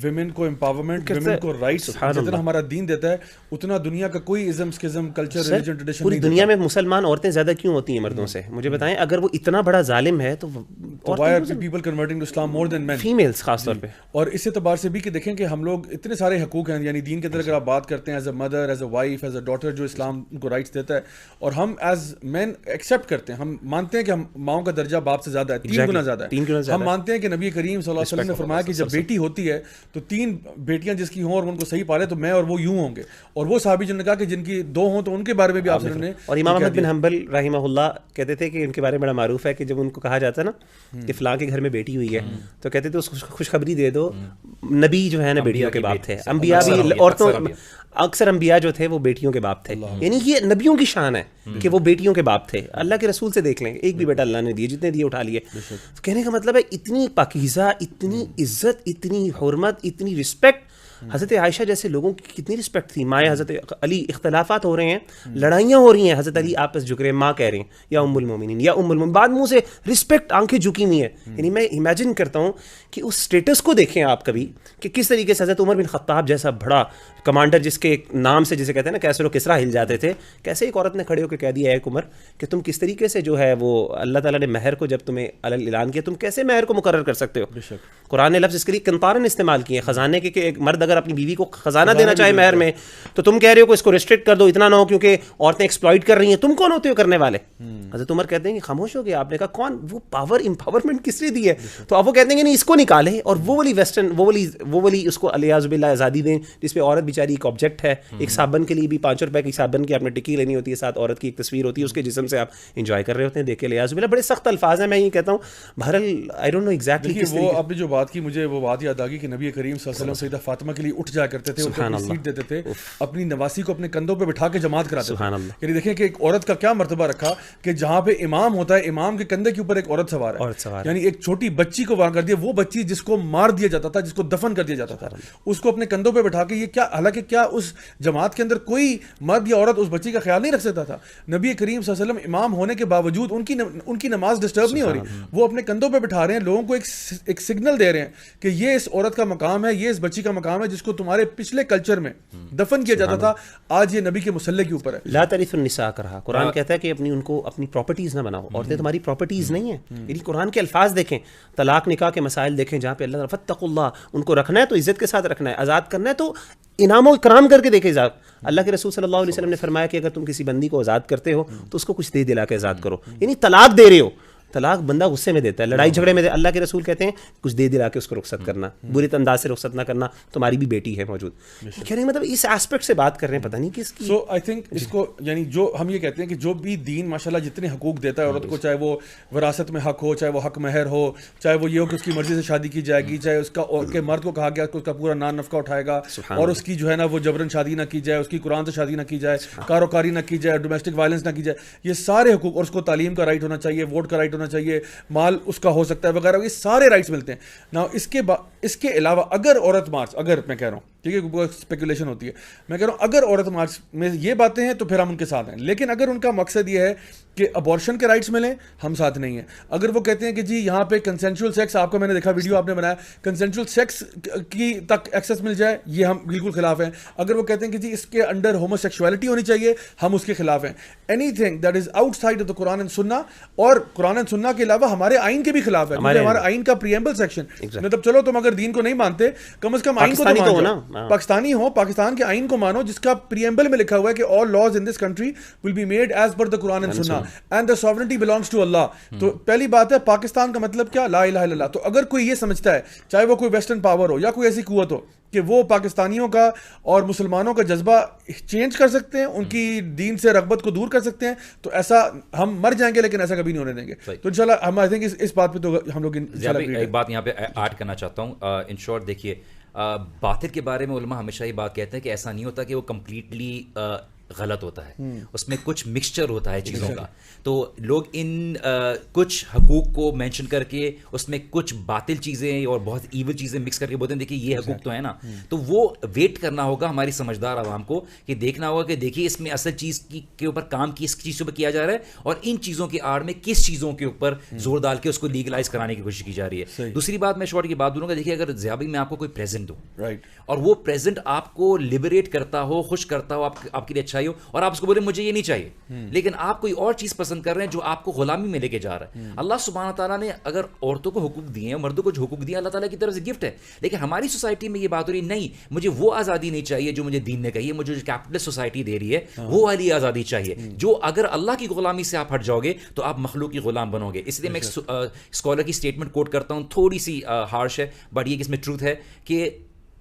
ویمن کو امپاورمنٹ, ویمن کو رائٹس جتنا ہمارا دین دیتا ہے اتنا دنیا کا کوئی ازم اسکزم کلچر ریلیجن ٹریڈیشن پوری دنیا میں مسلمان عورتیں زیادہ کیوں ہوتی ہیں مردوں سے؟ مجھے بتائیں, اگر وہ اتنا بڑا ظالم ہے تو why are people converting to Islam more than men, females خاص طور پہ. اور اس اعتبار سے بھی کہ دیکھیں کہ ہم لوگ اتنے سارے حقوق ہیں یعنی دین کے اندر اگر آپ بات کرتے ہیں as a mother, as a wife, as a daughter جو اسلام کو رائٹس دیتا ہے, اور ہم ایز مین ایکسیپٹ کرتے ہیں, ہم مانتے ہیں کہ ہم ماؤں کا درجہ باپ سے زیادہ ہے, 3 گنا زیادہ ہے. ہم مانتے ہیں کہ نبی کریم صلی اللہ علیہ وسلم نے فرمایا کہ جب بیٹی ہوتی ہے تو 3 بیٹیاں جس کی ہوں اور ان کو صحیح پالے تو میں اور وہ یوں ہوں گے, اور وہ صحابی جن نے کہا کہ جن کی 2 ہوں تو ان کے بارے میں بھی آپ نے. اور امام احمد بن حنبل رحمہ اللہ کہتے تھے کہ ان کے بارے میں بڑا معروف ہے کہ جب ان کو کہا جاتا ہے نا کہ فلاں کے گھر میں بیٹی ہوئی ہے تو کہتے تھے اس کو خوشخبری دے دو, نبی جو ہے نا بیٹیوں کے باپ تھے, انبیاء بھی عورتوں اکثر انبیاء جو تھے وہ بیٹیوں کے باپ تھے. یعنی یہ نبیوں کی شان ہے کہ وہ بیٹیوں کے باپ تھے. اللہ کے رسول سے دیکھ لیں, ایک بھی بیٹا اللہ نے دیے, جتنے دیے اٹھا لیے. کہنے کا مطلب ہے اتنی پاکیزہ, اتنی عزت, اتنی حرمت, اتنی رسپیکٹ. حضرت عائشہ جیسے لوگوں کی کتنی رسپیکٹ تھی. ماں حضرت علی, اختلافات ہو رہے ہیں, لڑائیاں ہو رہی ہیں, حضرت علی آپس جھک رہے ہیں, ماں کہہ رہے ہیں یا ام المومنین یا ام المومنین, بعد منہ سے رسپیکٹ, آنکھیں جھکی ہوئی ہیں. یعنی میں امیجن کرتا ہوں کہ اس اسٹیٹس کو دیکھیں آپ کبھی کہ کس طریقے سے حضرت عمر بن خطاب جیسا بڑا کمانڈر جس کے نام سے جسے کہتے ہیں نا کیسر و کسرا ہل جاتے تھے, کیسے ایک عورت نے کھڑے ہو کے کہہ دیا ہے عمر کہ تم کس طریقے سے جو ہے وہ اللہ تعالیٰ نے مہر کو جب تمہیں اعلان کیا تم کیسے مہر کو مقرر کر سکتے ہو. قرآن نے لفظ اس کے لیے کنتارن استعمال کیے, خزانے کے, کہ ایک مرد اگر اپنی بیوی کو خزانہ دینا چاہے مہر میں تو تم کہہ رہے ہو کہ اس کو ریسٹرکٹ کر دو, اتنا نہ ہو کیونکہ عورتیں ایکسپلائٹ کر رہی ہیں, تم کون ہوتے ہو کرنے والے؟ حضرت عمر کہتے ہیں کہ خاموش ہو گیا. آپ نے کہا کون وہ پاور امپاورمنٹ کس لیے دی ہے؟ تو اب وہ کہتے ہیں کہ نہیں اس کو نکالیں اور وہ والی ویسٹرن وہ والی اس کو الیاذ باللہ آزادی دیں جس پہ عورت بیچاری ایک آبجیکٹ ہے. ایک صابن کے لیے بھی 5 روپے کی صابن کی آپ نے ٹکی لینی ہوتی ہے, ساتھ عورت کی ایک تصویر ہوتی ہے, اس کے جسم سے آپ انجوائے کر رہے ہوتے ہیں, دیکھ کے الیاذ باللہ. بڑے سخت الفاظ ہیں, میں یہ کہتا ہوں. بہرحال آئی ڈونٹ نو ایگزیکٹلی کس وہ آپ نے جو بات کی مجھے وہ بات یاد آ گئی کہ نبی کریم صلی اللہ علیہ وسلم سیدہ فاطمہ کے لیے اٹھ جایا کرتے تھے, ان کو سیٹ دیتے تھے, اپنی نواسی کو اپنے کندھوں پہ بٹھا کے جماعت کراتے تھے. یعنی دیکھیں کہ ایک عورت کا کیا مرتبہ رکھا کہ جہاں پہ امام ہوتا ہے امام کے کندھے کے اوپر ایک عورت سوار ہے. یعنی ایک چھوٹی بچی کو وہاں کر دیا, وہ بچی جس کو مار دیا جاتا تھا, جس کو دفن کر دیا جاتا تھا, اس کو اپنے کندھوں پہ بٹھا کے, یہ کیا حالانکہ کیا اس جماعت کے اندر کوئی مرد یا عورت اس بچی کا خیال نہیں رکھ سکتا تھا. نبی کریم صلی اللہ علیہ وسلم امام ہونے کے باوجود ان کی نماز ڈسٹرب نہیں ہو رہی, وہ اپنے کندھوں پہ بٹھا رہے ہیں, لوگوں کو ایک سگنل دے رہے ہیں کہ یہ اس عورت کا مقام ہے, یہ اس بچی کا مقام ہے جس کو تمہارے پچھلے کلچر میں دفن کیا جاتا تھا, آج یہ نبی کے مسلح کے اوپر ہے. لا تعرف النساء کا رہا. قرآن کہتا ہے کہ ان کو اپنی پراپرٹیز نہ بناؤ, عورتیں تمہاری پراپرٹیز نہیں ہیں. یعنی قرآن کے الفاظ دیکھیں, طلاق نکاح کے مسائل دیکھیں جہاں پہ اللہ فاتقوا اللہ, ان کو رکھنا ہے تو عزت کے ساتھ رکھنا ہے, آزاد کرنا ہے تو انعام و اکرام کر کے دیکھے آزاد. اللہ کے رسول صلی اللہ علیہ وسلم نے فرمایا کہ اگر تم کسی بندی کو آزاد کرتے ہو تو اس کو کچھ دے دلا کے آزاد کرو. یعنی طلاق دے رہے ہو, طلاق بندہ غصے میں دیتا ہے, لڑائی جھگڑے میں اللہ کے رسول کہتے ہیں کچھ دے دلا کے اس کو رخصت کرنا, برے انداز سے رخصت نہ کرنا, تمہاری بھی بیٹی ہے موجود. کہہ رہے ہیں مطلب اس ایسپیکٹ سے بات کر رہے ہیں, پتہ نہیں کس کی. سو آئی تھنک اس کو یعنی جو ہم یہ کہتے ہیں کہ جو بھی دین ماشاءاللہ جتنے حقوق دیتا ہے عورت کو, چاہے وہ وراثت میں حق ہو, چاہے وہ حق مہر ہو, چاہے وہ یہ ہو کہ اس کی مرضی سے شادی کی جائے گی, چاہے اس کا کہ مرد کو کہا گیا کہ اس کا پورا نان نفقہ اٹھائے گا, اور اس کی جو ہے نا وہ جبرن شادی نہ کی جائے, اس کی قرآن سے شادی نہ کی جائے, کاروکاری نہ کی جائے, ڈومیسٹک وائلنس نہ کی جائے, یہ سارے حقوق, اور اس کو تعلیم کا رائٹ ہونا چاہیے, ووٹ کا رائٹ ہونا چاہیے, مال اس کا ہو سکتا ہے وغیرہ, یہ سارے رائٹس ملتے ہیں. نا اس کے علاوہ اگر عورت مارچ, اگر میں کہہ رہا ہوں ٹھیک ہے اسپیکولیشن ہوتی ہے, میں کہہ رہا ہوں اگر عورت مارچ میں یہ باتیں ہیں تو پھر ہم ان کے ساتھ ہیں. لیکن اگر ان کا مقصد یہ ہے کہ ابورشن کے رائٹس ملیں, ہم ساتھ نہیں ہیں. اگر وہ کہتے ہیں کہ جی یہاں پہ کنسینشول سیکس, آپ کو میں نے دیکھا ویڈیو آپ نے بنایا, کنسینشول سیکس کی تک ایکسیس مل جائے, یہ ہم بالکل خلاف ہیں. اگر وہ کہتے ہیں کہ جی اس کے انڈر ہومو سیکشوالٹی ہونی چاہیے, ہم اس کے خلاف ہیں. Any thing that is out side of the Quran and سنہ, اور قرآن اینڈ سنہ کے علاوہ ہمارے آئین کے بھی خلاف ہے. ہمارے آئین کا پریمبل سیکشن, مطلب چلو تم اگر دین کو نہیں مانتے کم از کم آئین کو تو مان جاؤ, پاکستانی ہو, پاکستان کے آئین کو مانو جس کا پریمبل میں لکھا ہوا ہے کہ all laws in this country will be made as per the Quran and Sunnah and the sovereignty belongs to Allah. تو پہلی بات ہے پاکستان کا مطلب کیا, لا الہ الا اللہ. تو اگر کوئی یہ سمجھتا ہے, چاہے وہ کوئی ویسٹرن پاور ہو یا کوئی ایسی قوت ہو, کہ وہ پاکستانیوں کا اور مسلمانوں کا جذبہ چینج کر سکتے ہیں, ان کی دین سے رغبت کو دور کر سکتے ہیں, تو ایسا ہم مر جائیں گے لیکن ایسا کبھی نہیں ہونے دیں گے. تو انشاءاللہ ہم آئی تھنک اس بات پہ تو ہم لوگ ایک بات یہاں پہ ایڈ کرنا چاہتا ہوں. ان شارٹ دیکھیے, باطل کے بارے میں علماء ہمیشہ یہ بات کہتے ہیں کہ ایسا نہیں ہوتا کہ وہ کمپلیٹلی غلط ہوتا ہے, اس میں کچھ مکسچر ہوتا ہے چیزوں کا. تو لوگ ان کچھ حقوق کو مینشن کر کے اس میں کچھ باطل چیزیں اور بہت ایول چیزیں مکس کر کے بولتے ہیں دیکھیے یہ حقوق تو ہے نا. تو وہ ویٹ کرنا ہوگا ہماری سمجھدار عوام کو, کہ دیکھنا ہوگا کہ دیکھیے اس میں اصل چیز کے اوپر کام کس چیز کے اوپر کیا جا رہا ہے, اور ان چیزوں کی آڑ میں کس چیزوں کے اوپر زور ڈال کے اس کو لیگلائز کرانے کی کوشش کی جا رہی ہے. دوسری بات میں شارٹ کی بات دوں گا, دیکھیے اگر ضیاء بھائی میں آپ کو کوئی پریزنٹ دوں اور وہ پریزنٹ آپ کو لبریٹ کرتا ہو, خوش کرتا ہو, آپ کے لیے اچھائی ہو, اور آپ اس کو بولے مجھے یہ نہیں چاہیے, لیکن آپ کوئی اور چیز پسند کر رہے ہیں جو آپ کو غلامی میں لے کے جا رہا ہے. اللہ سبحانہ تعالیٰ نے اگر عورتوں کو حقوق دیے ہیں, مردوں کو جو حقوق دیا اللہ تعالیٰ کی طرف سے گفٹ ہے, لیکن ہماری سوسائٹی میں یہ بات ہو رہی نہیں, مجھے وہ آزادی نہیں چاہیے جو مجھے دین نے کہی ہے, مجھے جو کیپٹلسٹ سوسائٹی دے رہی ہے وہ والی آزادی چاہیے, جو اگر اللہ کی غلامی سے آپ ہٹ جاؤ گے تو آپ مخلوق کی غلام بنو گے. اس لیے میں ایک اسکالر کی اسٹیٹمنٹ کوٹ کرتا ہوں, تھوڑی سی ہارش ہے بٹ یہ کہ اس میں ٹروتھ ہے, کہ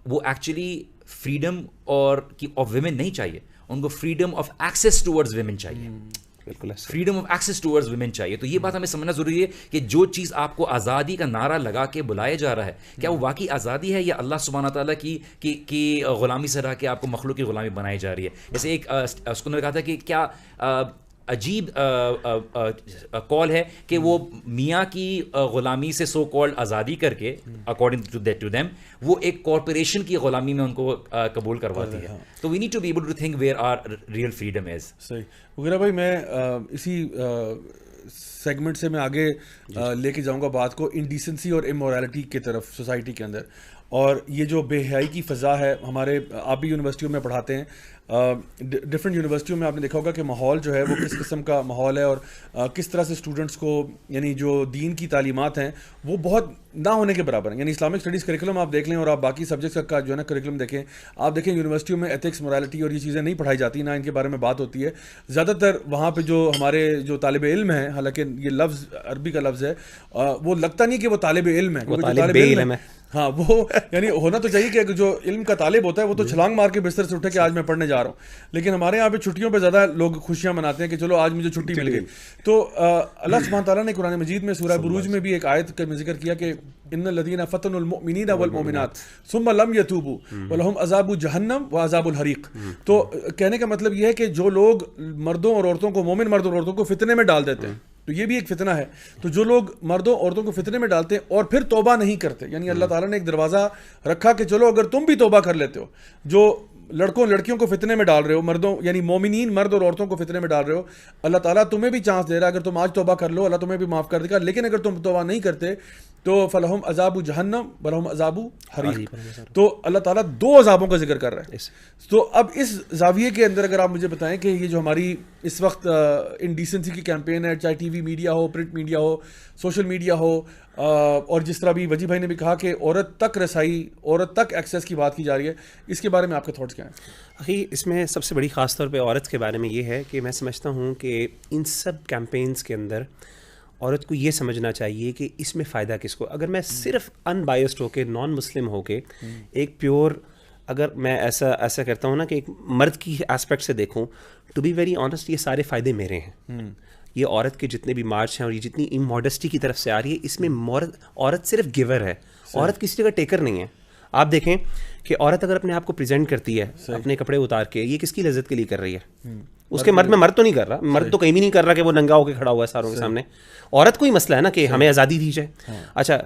وہ ایکچولی فریڈم اور آف ویمن نہیں چاہیے, ان کو freedom of access towards women چاہیے. بالکل freedom of access towards women چاہیے. تو یہ بات ہمیں سمجھنا ضروری ہے کہ جو چیز آپ کو آزادی کا نعرہ لگا کے بلایا جا رہا ہے, کیا وہ واقعی آزادی ہے یا اللہ سبحانہ تعالیٰ کی غلامی سے رہ کے آپ کو مخلوق کی غلامی بنائی جا رہی ہے. جیسے ایک اس کو نے کہا تھا کہ کیا عجیب کال ہے کہ وہ میاں کی غلامی سے سو کالڈ آزادی کر کے اکارڈنگ ٹو دیم وہ ایک کارپوریشن کی غلامی میں ان کو قبول کرواتی ہے. تو we need to be able to think where our real freedom is. صحیح. وغیرہ بھائی میں اسی سیگمنٹ سے میں آگے لے کے جاؤں گا بات کو انڈیسنسی اور امورالٹی کی طرف سوسائٹی کے اندر. اور یہ جو بے حیائی کی فضا ہے, ہمارے آپ بھی یونیورسٹیوں میں پڑھاتے ہیں, ڈفرینٹ یونیورسٹیوں میں آپ نے دیکھا ہوگا کہ ماحول جو ہے وہ کس قسم کا ماحول ہے, اور کس طرح سے اسٹوڈنٹس کو یعنی جو دین کی تعلیمات ہیں وہ بہت نہ ہونے کے برابر ہیں. یعنی اسلامک اسٹڈیز کریکولم آپ دیکھ لیں اور آپ باقی سبجیکٹس کا جو ہے نا کریکولم دیکھیں, آپ دیکھیں یونیورسٹیوں میں ایتھکس, مورالٹی اور یہ چیزیں نہیں پڑھائی جاتی, نہ ان کے بارے میں بات ہوتی ہے. زیادہ تر وہاں پہ جو ہمارے جو طالب علم ہیں, حالانکہ یہ لفظ عربی کا لفظ ہے, وہ لگتا نہیں کہ وہ طالب علم ہے, کیونکہ جو طالب علم ہے ہاں وہ یعنی ہونا تو چاہیے کہ جو علم کا طالب ہوتا ہے وہ تو چھلانگ مار کے بستر سے اٹھے کہ آج میں پڑھنے جا رہا ہوں. لیکن ہمارے یہاں پہ چھٹیوں پہ زیادہ لوگ خوشیاں مناتے ہیں کہ چلو آج مجھے چھٹی مل گئی. تو اللہ سبحانہ تعالیٰ نے قرآن مجید میں سورہ بروج میں بھی ایک آیت کا ذکر کیا کہ ان الذین فتنوا المؤمنین والمؤمنات ثم لم یتوبوا ولہم عذاب جہنم وعذاب الحریق. تو کہنے کا مطلب یہ ہے کہ جو لوگ مردوں اور عورتوں کو, مومن مرد اور عورتوں کو فتنے میں ڈال دیتے ہیں, تو یہ بھی ایک فتنہ ہے. تو جو لوگ مردوں عورتوں کو فتنے میں ڈالتے ہیں اور پھر توبہ نہیں کرتے, یعنی اللہ تعالیٰ نے ایک دروازہ رکھا کہ چلو اگر تم بھی توبہ کر لیتے ہو, جو لڑکوں لڑکیوں کو فتنے میں ڈال رہے ہو, مردوں یعنی مومنین مرد اور عورتوں کو فتنے میں ڈال رہے ہو, اللہ تعالیٰ تمہیں بھی چانس دے رہا ہے, اگر تم آج توبہ کر لو اللہ تمہیں بھی معاف کر دے گا. لیکن اگر تم توبہ نہیں کرتے تو فلہم عذاب جہنم ولہم عذاب حریق. تو اللہ تعالیٰ 2 عذابوں کا ذکر کر رہا ہے. تو اب اس زاویے کے اندر اگر آپ مجھے بتائیں کہ یہ جو ہماری اس وقت انڈیسنسی کی کیمپین ہے, چاہے ٹی وی میڈیا ہو, پرنٹ میڈیا ہو, سوشل میڈیا ہو, اور جس طرح بھی وجی بھائی نے بھی کہا کہ عورت تک رسائی, عورت تک ایکسیس کی بات کی جا رہی ہے, اس کے بارے میں آپ کے تھاٹس کیا ہیں؟ اس میں سب سے بڑی خاص طور پہ عورت کے بارے میں یہ ہے کہ میں سمجھتا ہوں کہ ان سب کیمپینز کے اندر عورت کو یہ سمجھنا چاہیے کہ اس میں فائدہ کس کو. اگر میں صرف ان بائسڈ ہو کے, نان مسلم ہو کے, ایک پیور, اگر میں ایسا کرتا ہوں نا کہ ایک مرد کی اسپیکٹ سے دیکھوں, ٹو بی ویری آنیسٹ یہ سارے فائدے میرے ہیں. یہ عورت کے جتنے بھی مارچ ہیں اور یہ جتنی اموڈسٹی کی طرف سے آ رہی ہے, اس میں عورت صرف گیور ہے, عورت کسی جگہ ٹیکر نہیں ہے. آپ دیکھیں کہ عورت اگر اپنے آپ کو پریزنٹ کرتی ہے اپنے کپڑے اتار کے, یہ کس کی لذت کے لیے کر رہی ہے؟ اس کے مرد میں مرد تو نہیں کر رہا, مرد تو کہیں بھی نہیں کر رہا کہ وہ ننگا ہو کے کھڑا ہوا ہے ساروں کے سامنے. عورت کو ہی مسئلہ ہے نا کہ ہمیں آزادی دی جائے. اچھا,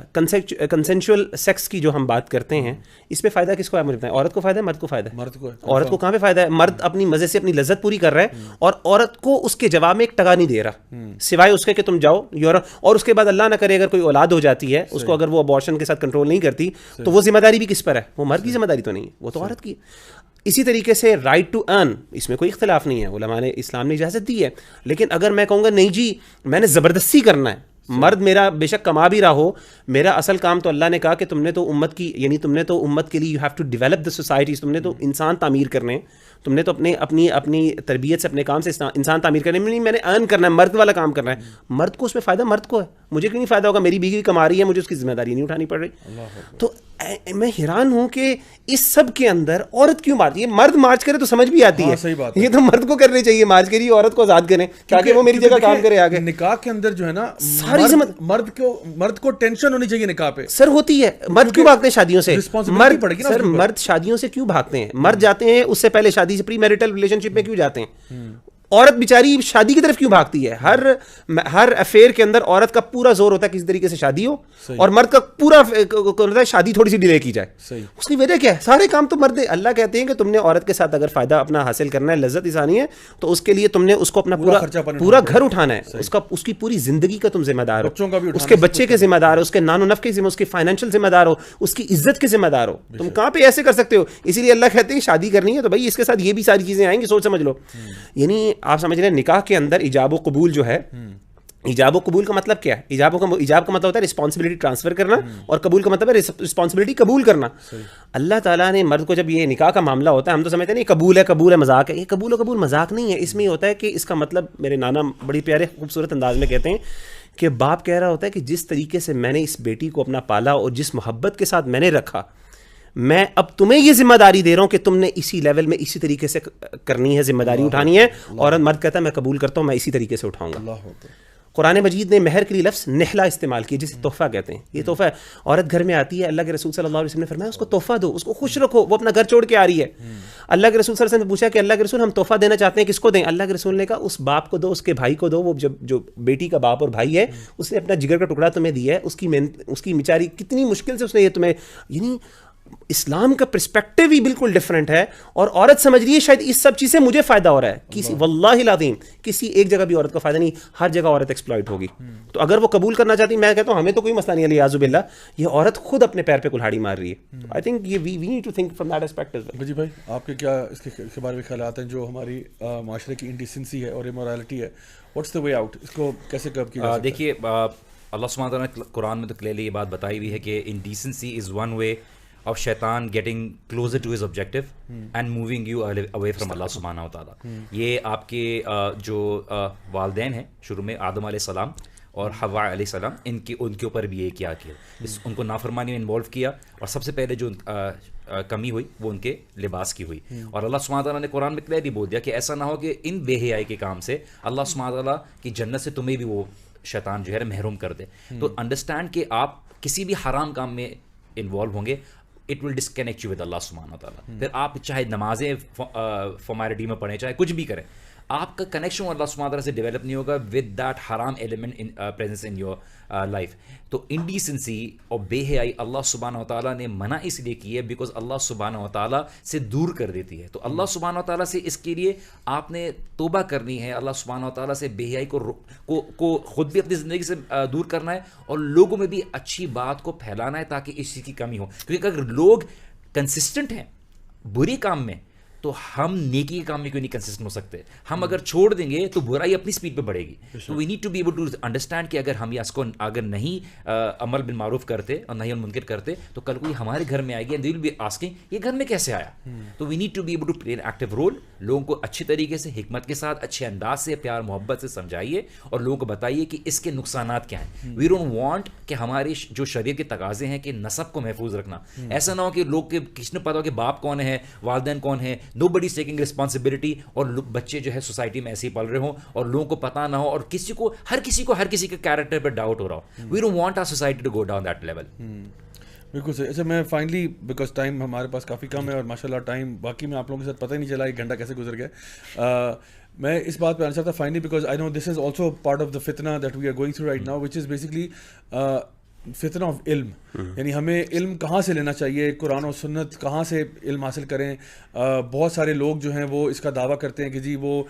کنسینشول سیکس کی جو ہم بات کرتے ہیں, اس پہ فائدہ کس کو ہے مجھے بتائیں؟ عورت کو فائدہ ہے, مرد کو فائدہ ہے؟ مرد کو. عورت کو کہاں پہ فائدہ ہے؟ مرد اپنی مزے سے اپنی لذت پوری کر رہا ہے اور عورت کو اس کے جواب میں ایک ٹکا نہیں دے رہا, سوائے اس کے کہ تم جاؤ اور اس کے بعد اللہ نہ کرے اگر کوئی اولاد ہو جاتی ہے, اس کو اگر وہ ابارشن کے ساتھ کنٹرول نہیں کرتی تو وہ ذمہ داری بھی کس پر ہے؟ وہ مرد کی ذمہ داری تو نہیں ہے, وہ تو عورت کی. اسی طریقے سے رائٹ ٹو ارن, اس میں کوئی اختلاف نہیں ہے, علماء نے, اسلام نے اجازت دی ہے. لیکن اگر میں کہوں گا نہیں جی میں نے زبردستی کرنا ہے, مرد میرا بے شک کما بھی رہا ہو, میرا اصل کام تو اللہ نے کہا کہ تم نے تو امت کی, یعنی تم نے تو امت کے لیے you have to develop the societies, تم نے تو انسان تعمیر کرنے, تم نے تو اپنی تربیت سے اپنے کام سے انسان تعمیر کرنے میں نہیں, میں نے ارن کرنا ہے, مرد والا کام کرنا ہے. مرد کو اس میں فائدہ مرد کو ہے, مجھے کیوں نہیں فائدہ ہوگا؟ میری بیوی کما رہی ہے, مجھے اس کی ذمہ داری نہیں اٹھانی پڑ رہی. تو میں حیران ہوں کہ اس سب کے اندر عورت کیوں مارتی ہے؟ مرد مارچ کرے تو سمجھ بھی آتی ہے, صحیح بات, یہ تو مرد کو کرنی چاہیے مارچ کری, عورت کو آزاد کریں تاکہ وہ میری جگہ کام کرے آگے. نکاح کے اندر جو ہے نا ساری مرد کو ٹینشن ہونی چاہیے نکاح پہ. سر ہوتی ہے, مرد کیوں بھاگتے ہیں شادیوں سے؟ سر مرد شادیوں سے کیوں بھاگتے ہیں؟ مرد جاتے ہیں اس سے پہلے شادی سے پری میرٹل ریلیشن شپ میں کیوں جاتے ہیں؟ عورت بیچاری شادی کی طرف کیوں بھاگتی ہے؟ ہر افیئر کے اندر عورت کا پورا زور ہوتا ہے کسی طریقے سے شادی ہو, اور مرد کا پورا ہوتا ہے شادی تھوڑی سی ڈیلے کی جائے. اس کی وجہ کیا ہے؟ سارے کام تو مرد. اللہ کہتے ہیں کہ تم نے عورت کے ساتھ اگر فائدہ اپنا حاصل کرنا ہے, لذت انسانی ہے, تو اس کے لیے تم نے اس کو اپنا پورا گھر اٹھانا ہے, اس کی پوری زندگی کا تم ذمہ دار ہو, اس کے بچے کے ذمہ دار ہو, اس کے نان و نف کے ذمہ, اس کے فائنینشیل ذمہ دار ہو, اس کی عزت کے ذمہ دار ہو. تم کہاں پہ ایسے کر سکتے ہو؟ اسی لیے اللہ کہتے ہیں شادی کرنی ہے تو بھائی اس کے ساتھ یہ بھی ساری چیزیں آئیں گی, سوچ سمجھ لو. یعنی آپ سمجھ رہے ہیں نکاح کے اندر ایجاب و قبول جو ہے, ایجاب و قبول کا مطلب کیا ہے؟ ایجاب کا مطلب ہوتا ہے رسپانسبلٹی ٹرانسفر کرنا, اور قبول کا مطلب ہے رسپانسبلٹی قبول کرنا. اللہ تعالیٰ نے مرد کو جب یہ نکاح کا معاملہ ہوتا ہے, ہم تو سمجھتے ہیں نہیں قبول ہے مذاق ہے. یہ قبول مذاق نہیں ہے. اس میں یہ ہوتا ہے کہ اس کا مطلب, میرے نانا بڑی پیارے خوبصورت انداز میں کہتے ہیں کہ باپ کہہ رہا ہوتا ہے کہ جس طریقے سے میں نے اس بیٹی کو اپنا پالا اور جس محبت کے ساتھ میں نے رکھا, میں اب تمہیں یہ ذمہ داری دے رہا ہوں کہ تم نے اسی لیول میں اسی طریقے سے کرنی ہے, ذمہ داری اٹھانی ہے. اور مرد کہتا ہے میں قبول کرتا ہوں, میں اسی طریقے سے اٹھاؤں گا. قرآن مجید نے مہر کے لیے لفظ نحلہ استعمال کیا, جسے تحفہ کہتے ہیں. یہ تحفہ ہے. عورت گھر میں آتی ہے, اللہ کے رسول صلی اللہ علیہ وسلم نے فرمایا اس کو تحفہ دو, اس کو خوش رکھو, وہ اپنا گھر چھوڑ کے آ رہی ہے. اللہ کے رسول صلی اللہ علیہ وسلم نے پوچھا کہ اللہ کے رسول ہم تحفہ دینا چاہتے ہیں, کس کو دیں؟ اللہ کے رسول نے کہا اس باپ کو دو, اس کے بھائی کو دو. وہ جو بیٹی کا باپ اور بھائی ہے, اس نے اپنا جگر کا ٹکڑا تمہیں دیا ہے, اس کی بیچاری کتنی مشکل سے اس نے یہ تمہیں, یعنی اسلام کا پرسپیکٹیو ہی بالکل ڈفرینٹ ہے. اور عورت سمجھ رہی ہے شاید اس سب چیز سے مجھے فائدہ ہو رہا ہے. کسی واللہ العظیم کسی ایک جگہ بھی عورت کا فائدہ نہیں, ہر جگہ عورت ایکسپلائٹ ہوگی. تو اگر وہ قبول کرنا چاہتی, میں کہتا ہوں ہمیں تو کوئی مسئلہ نہیں, الیاذ باللہ, یہ عورت خود اپنے پیر پہ کلہاڑی مار رہی ہے. آئی تھنک یہ we need to think from that aspect. جی بھائی, آپ کے کیا اس کے بارے میں خیالات ہیں؟ جو ہماری معاشرے کی انڈیسنسی ہے اور امورالٹی ہے, واٹس دا وے آؤٹ, اس کو کیسے کب کیا؟ دیکھیے اللہ سبحانہ تعالیٰ نے قرآن میں تو کلیئرلی یہ بات بتائی ہوئی ہے کہ indecency is one way of shaitan getting closer to his objective and moving you away from Allah subhanahu wa ta'ala. یہ آپ کے جو والدین ہیں شروع میں, آدم علیہ السلام اور حوا علیہ السلام, ان کے اوپر بھی یہ کیا ان کو نافرمانی میں انوالو کیا, اور سب سے پہلے جو کمی ہوئی وہ ان کے لباس کی ہوئی. اور اللہ سبحانہ تعالیٰ نے قرآن میں کلیئرلی بول دیا کہ ایسا نہ ہو کہ ان بے حیائی کے کام سے اللہ سبحانہ تعالیٰ کی جنت سے تمہیں بھی وہ شیطان جو ہے محروم کر دے. تو انڈرسٹینڈ کہ آپ کسی بھی حرام کام میں انوالو ہوں گے, it will disconnect you with اللہ سبحانہ و تعالیٰ. پھر آپ چاہے نمازیں فارمیلٹی میں پڑھیں, چاہے کچھ بھی کریں, آپ کا کنیکشن اللہ سبحانہ تعالیٰ سے ڈیولپ نہیں ہوگا ود دیٹ حرام element presence in your life. تو انڈیسنسی اور بے حیائی اللہ سبحانہ و تعالیٰ نے منع اس لیے کی ہے بیکاز اللہ سبحانہ و تعالیٰ سے دور کر دیتی ہے. تو اللہ سبحانہ و تعالیٰ سے اس کے لیے آپ نے توبہ کرنی ہے, اللہ سبحانہ و تعالیٰ سے بے حیائی کو خود بھی اپنی زندگی سے دور کرنا ہے, اور لوگوں میں بھی اچھی بات کو پھیلانا ہے تاکہ اس چیز کی کمی ہو. کیونکہ اگر لوگ کنسسٹنٹ ہیں بری کام میں, تو ہم نیکی کے کام میں کیوں نہیں کنسسٹنٹ ہو سکتے؟ ہم اگر چھوڑ دیں گے تو برائی اپنی سپیڈ پہ بڑھے گی. تو we need to be able to understand کہ اگر ہم اس کو اگر نہیں عمل بالمعروف کرتے اور نہی عن المنکر کرتے, تو کل کوئی ہمارے گھر میں آئے گی and they will be asking یہ گھر میں کیسے آیا. تو we need to be able to play an active role. لوگوں کو اچھے طریقے سے, حکمت کے ساتھ, اچھے انداز سے, پیار محبت سے سمجھائیے, اور لوگوں کو بتائیے کہ اس کے نقصانات کیا ہیں. وی ڈونٹ وانٹ کہ ہمارے جو شریعت کے تقاضے ہیں کہ نسب کو محفوظ رکھنا, ایسا نہ ہو کہ لوگ کے کسی نے پتا ہو کہ باپ کون ہے, والدین کون ہیں, نو بڈی از ٹیکنگ رسپانسبلٹی, اور بچے جو ہے سوسائٹی میں ایسے ہی پل رہے ہوں اور لوگوں کو پتہ نہ ہو, اور ہر کسی کے کیریکٹر پہ ڈاؤٹ ہو رہا ہو. We don't want our society to go down that level. بالکل صحیح. اچھا, میں فائنلی بیکاز ٹائم ہمارے پاس کافی کم ہے, اور ماشاء اللہ ٹائم باقی میں آپ لوگوں کے ساتھ پتہ ہی نہیں چلا 1 گھنٹہ کیسے گزر گیا. میں اس بات پہ آنا چاہتا finally because I know this is also part of the فتنہ that we are going through right now, which is basically فتنہ آف علم. یعنی ہمیں علم کہاں سے لینا چاہیے, قرآن و سنت کہاں سے علم حاصل کریں. بہت سارے لوگ جو ہیں وہ اس کا دعویٰ کرتے ہیں کہ جی وہ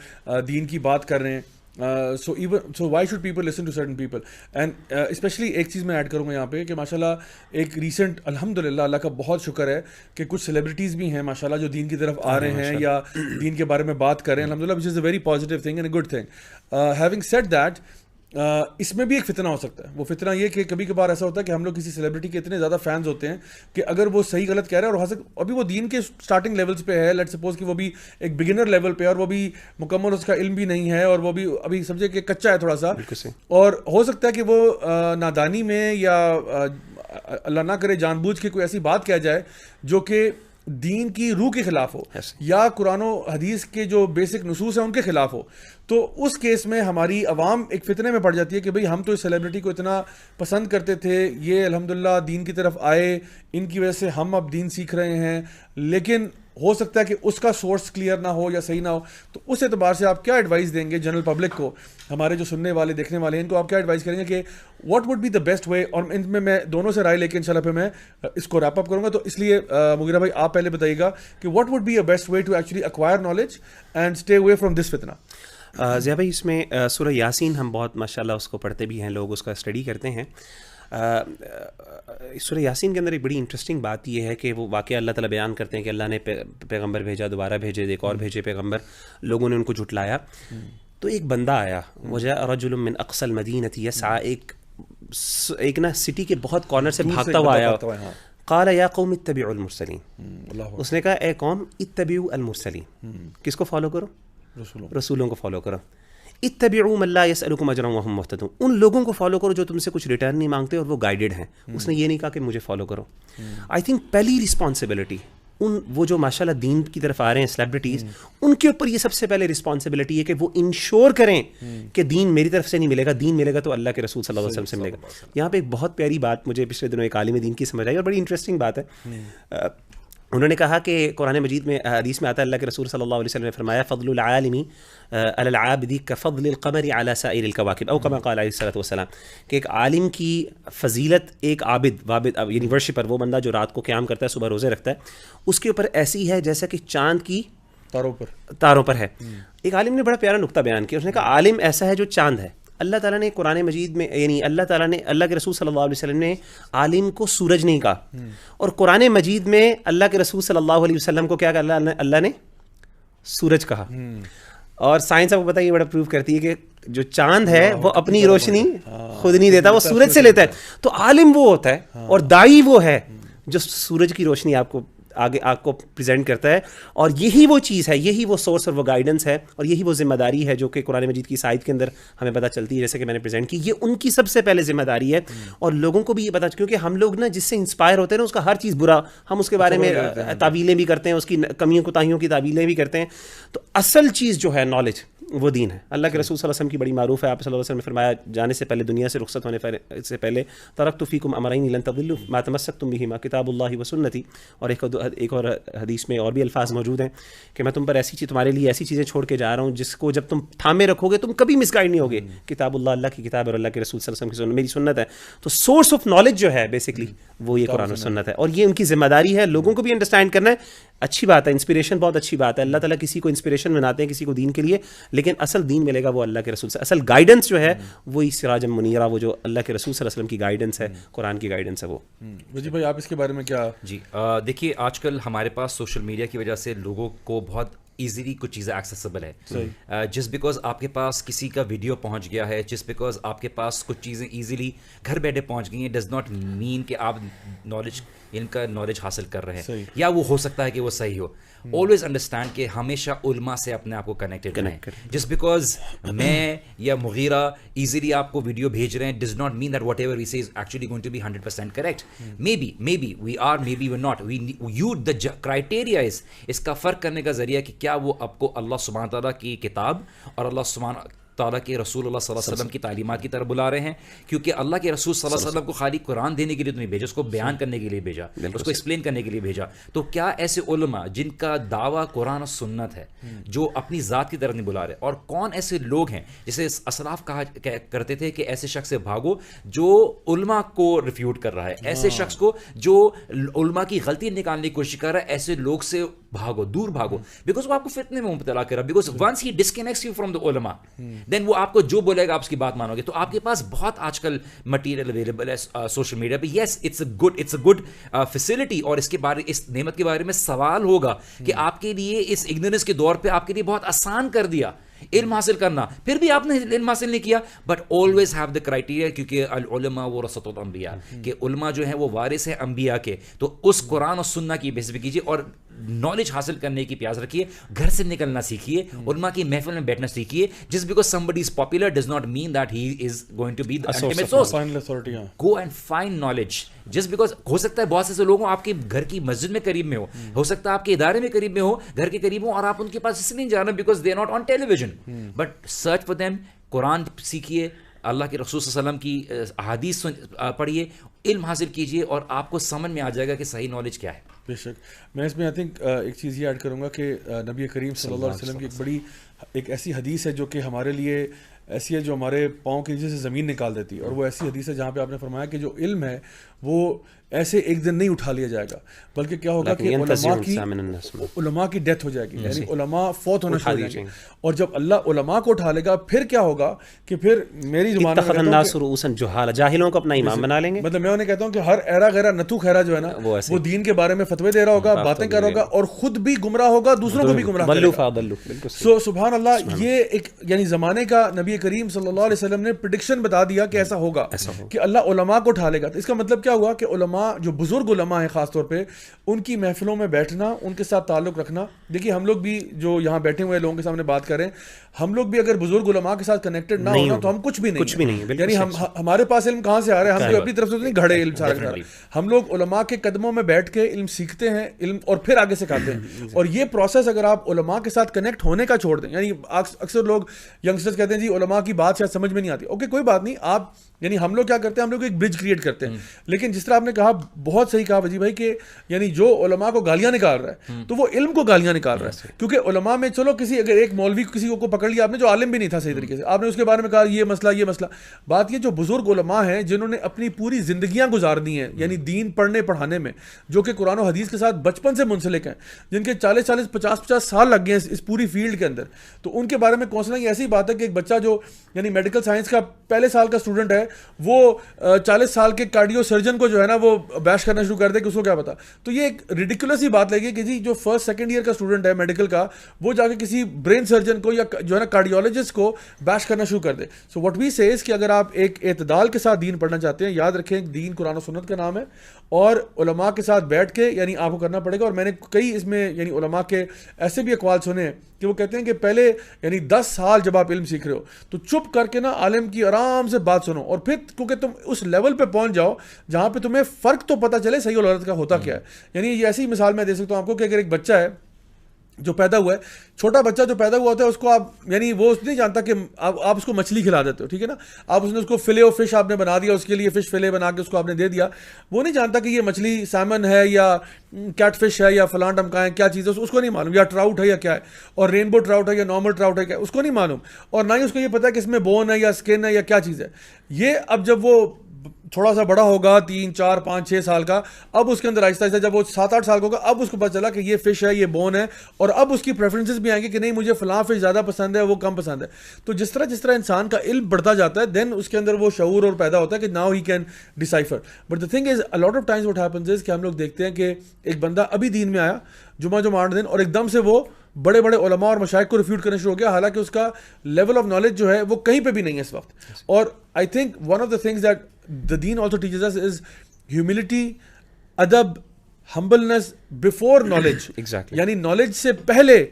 دین کی بات کر رہے ہیں. So why should people listen to certain people? And especially ایک چیز میں ایڈ کروں گا یہاں پہ کہ ماشاء اللہ ایک ریسنٹ الحمدللہ اللہ کا بہت شکر ہے کہ کچھ سیلیبریٹیز بھی ہیں ماشاء اللہ جو دین کی طرف آ رہے ہیں یا دین کے بارے میں بات کر رہے ہیں الحمدللہ, which is a very positive thing and a good thing. Having said that, اس میں بھی ایک فتنہ ہو سکتا ہے. وہ فتنہ یہ کہ کبھی کبھار ایسا ہوتا ہے کہ ہم لوگ کسی سیلیبریٹی کے اتنے زیادہ فینز ہوتے ہیں کہ اگر وہ صحیح غلط کہہ رہا ہے اور ابھی وہ دین کے اسٹارٹنگ لیولس پہ ہے, لیٹ سپوز کہ وہ بھی ایک بگنر لیول پہ اور وہ بھی مکمل اس کا علم بھی نہیں ہے اور وہ بھی ابھی سمجھے کہ کچا ہے تھوڑا سا, اور ہو سکتا ہے کہ وہ نادانی میں یا اللہ نہ کرے جان بوجھ کے کوئی ایسی بات کہہ جائے جو کہ دین کی روح کے خلاف ہو یا قرآن و حدیث کے جو بیسک نصوص ہیں ان کے خلاف ہو. تو اس کیس میں ہماری عوام ایک فتنے میں پڑ جاتی ہے کہ بھئی ہم تو اس سیلیبریٹی کو اتنا پسند کرتے تھے, یہ الحمدللہ دین کی طرف آئے, ان کی وجہ سے ہم اب دین سیکھ رہے ہیں, لیکن ہو سکتا ہے کہ اس کا سورس کلیئر نہ ہو یا صحیح نہ ہو. تو اس اعتبار سے آپ کیا ایڈوائز دیں گے جنرل پبلک کو, ہمارے جو سننے والے دیکھنے والے ہیں ان کو آپ کیا ایڈوائز کریں گے کہ what would be the best way? اور ان میں دونوں سے رائے لے کے انشاءاللہ پھر میں اس کو ریپ اپ کروں گا. تو اس لیے مغیرہ بھائی آپ پہلے بتائیے گا کہ what would be a best way to actually acquire knowledge and stay away from this فتنہ. ضیاء بھائی اس میں سورہ یاسین ہم بہت ماشاءاللہ اس کو پڑھتے بھی ہیں, لوگ اس کا اسٹڈی کرتے ہیں. سورہ یاسین کے اندر ایک بڑی انٹرسٹنگ بات یہ ہے کہ وہ واقعہ اللہ تعالیٰ بیان کرتے ہیں کہ اللہ نے پیغمبر بھیجا, دوبارہ بھیجے, ایک اور بھیجے پیغمبر, لوگوں نے ان کو جھٹلایا. تو ایک بندہ آیا, وجاء رجل من اقصى المدینۃ یسعى, ایک نا سٹی کے بہت کارنر سے بھاگتا ہوا آیا. قال یا قوم اتبعوا المرسلین, اس نے کہا اے قوم اتبعوا المرسلین, کس کو فالو کرو؟ رسولوں کو فالو کرو. اتبعوا من لا يسألكم اجرا وهم مهتدون, ان لوگوں کو فالو کرو جو تم سے کچھ ریٹرن نہیں مانگتے اور وہ گائیڈڈ ہیں. اس نے یہ نہیں کہا کہ مجھے فالو کرو. آئی تھنک پہلی رسپانسبلٹی وہ جو ماشاءاللہ دین کی طرف آ رہے ہیں سیلیبریٹیز, ان کے اوپر یہ سب سے پہلے رسپانسبلٹی ہے کہ وہ انشور کریں کہ دین میری طرف سے نہیں ملے گا, دین ملے گا تو اللہ کے رسول صلی اللہ علیہ وسلم سے ملے گا. یہاں پہ ایک بہت پیاری بات مجھے پچھلے دنوں ایک عالم دین کی سمجھ آئی اور بڑی انٹرسٹنگ بات ہے. انہوں نے کہا کہ قرآن مجید میں حدیث میں آتا ہے اللہ کے رسول صلی اللہ علیہ وسلم نے فرمایا فضل العالمی علی العابد کفضل القمر علی سائر الکواکب او کما قال علیہ الصلوۃ والسلام, کہ ایک عالم کی فضیلت ایک عابد یعنی ورشپر, وہ بندہ جو رات کو قیام کرتا ہے صبح روزے رکھتا ہے, اس کے اوپر ایسی ہے جیسا کہ چاند کی تاروں پر ہے. ایک عالم نے بڑا پیارا نقطہ بیان کیا, اس نے کہا عالم ایسا ہے جو چاند ہے. اللہ تعالیٰ نے قرآن مجید میں یعنی اللہ کے رسول صلی اللہ علیہ وسلم نے عالم کو سورج نہیں کہا, اور قرآن مجید میں اللہ کے رسول صلی اللہ علیہ وسلم کو کیا کہا, اللہ نے سورج کہا. اور سائنس آپ کو پتہ ہے یہ بڑا پروف کرتی ہے کہ جو چاند ہے وہ اپنی روشنی خود نہیں دیتا, وہ سورج سے لیتا ہے. تو عالم وہ ہوتا ہے اور داعی وہ ہے جو سورج کی روشنی آپ کو آگے آپ کو پریزنٹ کرتا ہے, اور یہی وہ چیز ہے, یہی وہ سورس اور وہ گائیڈنس ہے, اور یہی وہ ذمہ داری ہے جو کہ قرآن مجید کی آیت کے اندر ہمیں پتہ چلتی ہے جیسے کہ میں نے پریزنٹ کی. یہ ان کی سب سے پہلے ذمہ داری ہے, اور لوگوں کو بھی یہ پتہ, کیونکہ ہم لوگ نا جس سے انسپائر ہوتے ہیں نا اس کا ہر چیز برا, ہم اس کے بارے میں تعویلیں بھی کرتے ہیں, اس کی کمیوں کوتاہیوں کی تعویلیں بھی کرتے ہیں. تو اصل چیز جو ہے نالج وہ دین ہے. اللہ کے رسول صلی اللہ علیہ وسلم کی بڑی معروف ہے, آپ صلی اللہ علیہ وسلم نے فرمایا جانے سے پہلے, دنیا سے رخصت ہونے سے پہلے, ترکت فیکم امرین لن تضلوا ما تمسکتم بہما کتاب اللہ و سنتی. اور ایک اور حدیث میں اور بھی الفاظ موجود ہیں کہ میں تم پر تمہارے لیے ایسی چیزیں چھوڑ کے جا رہا ہوں جس کو جب تم تھامے رکھو گے تم کبھی مس گائڈ نہیں ہوگے. کتاب اللہ, اللہ کی کتاب, اور اللہ کے رسول صلی اللہ علیہ وسلم کی میری سنت ہے. تو سورس آف نالج جو ہے بیسکلی وہ یہ قرآن و سنت ہے, اور یہ ان کی ذمہ داری ہے. لوگوں کو بھی انڈرسٹینڈ کرنا ہے. اچھی بات ہے, انسپریشن بہت اچھی بات ہے, اللہ تعالیٰ کسی کو انسپریشن بناتے ہیں کسی کو دین کے لیے, لیکن اصل دین ملے گا وہ اللہ کے رسول سے. اصل گائیڈنس جو ہے وہی سراج منیرہ, وہ جو اللہ کے رسول صلی اللہ علیہ وسلم کی گائیڈنس ہے, قرآن کی گائیڈنس ہے وہ. جی بھائی آپ اس کے بارے میں کیا؟ جی دیکھیے, آج کل ہمارے پاس سوشل میڈیا کی وجہ سے لوگوں کو بہت ایزیلی کچھ چیزیں ایکسیسیبل ہے. جسٹ بیکاز آپ کے پاس کسی کا ویڈیو پہنچ گیا ہے, جسٹ بیکاز آپ کے پاس کچھ چیزیں ایزیلی گھر بیٹھے پہنچ گئی ہیں, ڈز ناٹ مین کہ آپ نالج ان کا نالج حاصل کر رہے ہیں, یا وہ ہو سکتا ہے کہ وہ صحیح ہو. آلویز انڈرسٹینڈ کہ ہمیشہ علماء سے اپنے آپ کو کنیکٹڈ رہیں. جسٹ بیکاز میں یا مغیرہ ایزیلی آپ کو ویڈیو بھیج رہے ہیں does not mean that whatever we say is actually going to be 100% correct. Maybe we are, maybe we not. You the criteria is, اس کا فرق کرنے کا ذریعہ کہ کیا وہ آپ کو اللہ سبحانہ تعالیٰ کی کتاب اور اللہ سبحانہ تعالیٰ کے رسول اللہ صلی اللہ علیہ وسلم کی تعلیمات کی طرف بلا رہے ہیں. کیونکہ اللہ کے رسول صلی اللہ علیہ وسلم کو خالی قرآن دینے کے لیے تو نہیں بھیجا, اس کو بیان کرنے کے لیے بھیجا, اس کو ایکسپلین کرنے کے لیے بھیجا. تو کیا ایسے علماء جن کا دعویٰ قرآن و سنت ہے جو اپنی ذات کی طرف نہیں بلا رہے, اور کون ایسے لوگ ہیں جسے اسلاف کہا کرتے تھے کہ ایسے شخص سے بھاگو جو علماء کو ریفیوٹ کر رہا ہے, ایسے شخص کو جو علماء کی غلطی نکالنے کی کوشش کر رہا ہے, ایسے لوگ سے بھاگو, دور بھاگو, بیکاز وہ آپ کو فتنے میں مبتلا کر رہا ہے. Because once he disconnects you from the علماء, دین وہ آپ کو جو بولے گا آپ اس کی بات مانو گے. تو آپ کے پاس بہت آج کل مٹیریل اویلیبل ہے سوشل میڈیا پہ. Yes it's a good facility, اور اس کے بارے اس نعمت کے بارے میں سوال ہوگا کہ آپ کے لیے اس اگنورنس کے دور پہ آپ کے لیے بہت آسان کر دیا. علم حاصل کرنا, پھر بھی آپ نے علم حاصل نہیں کیا. But always have the criteria, کیونکہ العلماء ورثۃ الانبیاء, کہ علماء جو ہیں وہ وارث ہیں انبیاء کے. تو اس قرآن اور سنت کی بیس پہ کیجیے, اور نالج حاصل کرنے کی پیاس رکھیے, گھر سے نکلنا سیکھیے, علماء کی محفل میں بیٹھنا سیکھیے. Just because somebody is popular does not mean that he is going to be the ultimate source. Final authority. Go and find knowledge. Just because ہو سکتا ہے بہت سے لوگوں آپ کے گھر کی مسجد میں قریب میں ہو سکتا ہے آپ کے ادارے میں قریب میں ہو, گھر کے قریب ہو, اور آپ ان کے پاس اس لیے نہیں جانا because they are not on television. But search for them, قرآن سیکھیے, اللہ کے رسول صلی اللہ علیہ وسلم کی احادیث پڑھیے, علم حاصل کیجیے, اور آپ کو سمجھ میں آ جائے گا کہ صحیح نالج کیا ہے. بے شک. میں اس میں آئی تھنک ایک چیز یہ ایڈ کروں گا کہ نبی کریم صلی اللہ علیہ وسلم کی ایک ایسی حدیث ہے جو کہ ہمارے لیے ایسی ہے جو ہمارے پاؤں کے نیچے سے زمین نکال دیتی ہے, اور وہ ایسی حدیث ہے جہاں پہ آپ نے فرمایا کہ جو علم ہے وہ ایسے ایک دن نہیں اٹھا لیا جائے گا, بلکہ کیا ہوگا کہ علماء کی ڈیتھ ہو جائے گی, یعنی علماء فوت ہونا شروع ہو جائیں گے. اور جب اللہ علماء کو اٹھا لے گا, پھر کیا ہوگا کہ پھر میری زبان میں جاہلوں کو اپنا امام بنا لیں گے. مطلب میں انہیں کہتا ہوں کہ ہر ایرا غیرہ نتو خیرہ جو ہے نا, وہ دین کے بارے میں فتوے دے رہا ہوگا, باتیں کر رہا ہوگا, اور خود بھی گمراہ ہوگا, دوسروں کو بھی گمراہ کرے گا. سو سبحان اللہ, یہ ایک یعنی زمانے کا نبی کریم صلی اللہ علیہ وسلم نے پریڈکشن بتا دیا کہ ایسا ہوگا کہ اللہ علماء کو اٹھا لے گا. تو اس کا مطلب کیا ہوا کہ علماء, جو بزرگ علماء ہیں خاص طور پہ, ان کی محفلوں میں بیٹھنا, ان کے ساتھ تعلق رکھنا. دیکھیے ہم لوگ بھی جو یہاں بیٹھے ہوئے لوگوں کے سامنے بات کریں, ہم لوگ بھی اگر بزرگ علماء کے ساتھ کنیکٹڈ نہ ہونا تو ہم کچھ بھی نہیں. یعنی ہمارے پاس علم کہاں سے آ رہا ہے, ہم تو اپنی طرف سے نہیں گھڑے علم سارا. ہم لوگ علماء کے قدموں میں بیٹھ کے علم سیکھتے ہیں, علم اور پھر آگے سکھاتے ہیں. اور یہ پروسیس اگر آپ علماء کے ساتھ کنیکٹ ہونے کا چھوڑ دیں, یعنی اکثر لوگ ینگسٹرز کہتے ہیں جی علماء کی بات شاید سمجھ میں نہیں آتی. اوکے کوئی بات نہیں, آپ یعنی ہم لوگ کیا کرتے ہیں, ہم لوگ ایک برج کریٹ کرتے ہیں. لیکن جس طرح آپ نے کہا, بہت صحیح کہا وجی بھائی, کہ یعنی جو علماء کو گالیاں نکال رہا ہے تو وہ علم کو گالیاں نکال رہا ہے. کیونکہ علماء میں چلو کسی اگر ایک مولوی کسی کو پکڑ لیا آپ نے جو عالم بھی نہیں تھا صحیح طریقے سے, آپ نے اس کے بارے میں کہا یہ مسئلہ. بات یہ جو بزرگ علماء ہیں جنہوں نے اپنی پوری زندگیاں گزار دی ہیں یعنی دین پڑھنے پڑھانے میں, جو کہ قرآن و حدیث کے ساتھ بچپن سے منسلک ہیں, جن کے 40 50 سال لگ گئے ہیں اس پوری فیلڈ کے اندر, تو ان کے بارے میں کوسنا یہ ایسی بات ہے کہ ایک بچہ جو یعنی میڈیکل سائنس کا پہلے سال کا اسٹوڈنٹ ہے, وہ 40 سال کے کارڈیو سرجن کو جو ہے نا وہ بیش کرنا شروع کر دے کہ اس کو کیا پتا. تو یہ ایک ریڈیکولس ہی بات لگی کہ جی جو فرسٹ سیکنڈ ایئر کا اسٹوڈنٹ ہے میڈیکل کا, وہ جا کے کسی برین سرجن کو یا جو ہے نا کارڈیولوجسٹ کو بیش کرنا شروع کر دے. سو واٹ وی سے کہ اگر آپ ایک اعتدال کے ساتھ دین پڑھنا چاہتے ہیں, یاد رکھیں دین قرآن و سنت کا نام ہے, اور علماء کے ساتھ بیٹھ کے یعنی آپ کو کرنا پڑے گا. اور میں نے کئی اس میں یعنی علماء کے ایسے بھی اقوال سنے کہ وہ کہتے ہیں کہ پہلے یعنی 10 سال جب آپ علم سیکھ رہے ہو تو چپ کر کے نا عالم کی آرام سے بات سنو, اور پھر کیونکہ تم اس لیول پہ پہنچ جاؤ جہاں پہ تمہیں فرق تو پتہ چلے صحیح اور غلط کا ہوتا کیا ہے. یعنی یہ ایسی مثال میں دے سکتا ہوں آپ کو کہ اگر ایک بچہ ہے جو پیدا ہوا ہے, چھوٹا بچہ جو پیدا ہوا ہوتا ہے, اس کو آپ یعنی وہ نہیں جانتا کہ آپ اس کو مچھلی کھلا دیتے ہو, ٹھیک ہے نا, آپ اس کو فلے آف فش آپ نے بنا دیا, اس کے لیے فش فلے بنا کے اس کو آپ نے دے دیا, وہ نہیں جانتا کہ یہ مچھلی سیمن ہے یا کیٹ فش ہے یا فلان ٹمکا ہے, کیا چیز ہے اس کو نہیں معلوم, یا ٹراؤٹ ہے یا کیا ہے, اور رینبو ٹراؤٹ ہے یا نارمل ٹراؤٹ ہے کیا, اس کو نہیں معلوم, اور نہ ہی اس کو یہ پتا کہ اس میں بون ہے یا اسکن ہے یا کیا چیز ہے. یہ اب جب وہ تھوڑا سا بڑا ہوگا 3 4 5 6 سال کا, اب اس کے اندر آہستہ آہستہ جب وہ 7 8 سال کا ہوگا, اب اس کو پتہ چلا کہ یہ فش ہے یہ بون ہے, اور اب اس کی پریفرنسز بھی آئیں گے کہ نہیں مجھے فلاں فش زیادہ پسند ہے وہ کم پسند ہے. تو جس طرح انسان کا علم بڑھتا جاتا ہے دین اس کے اندر وہ شعور اور پیدا ہوتا ہے کہ now he can decipher. But the thing is a lot of Times what happens is کہ ہم لوگ دیکھتے ہیں کہ ایک بندہ ابھی دین میں آیا جمعہ 8 دن, اور ایک دم سے وہ بڑے بڑے علماء اور مشائخ کو ریفیوٹ کرنا شروع ہو گیا, حالانکہ اس کا لیول آف نالج جو ہے وہ کہیں پہ بھی نہیں ہے اس وقت. اور I think one of the things that the deen also teaches us is humility, adab, humbleness before knowledge. Exactly. یعنی knowledge سے پہلے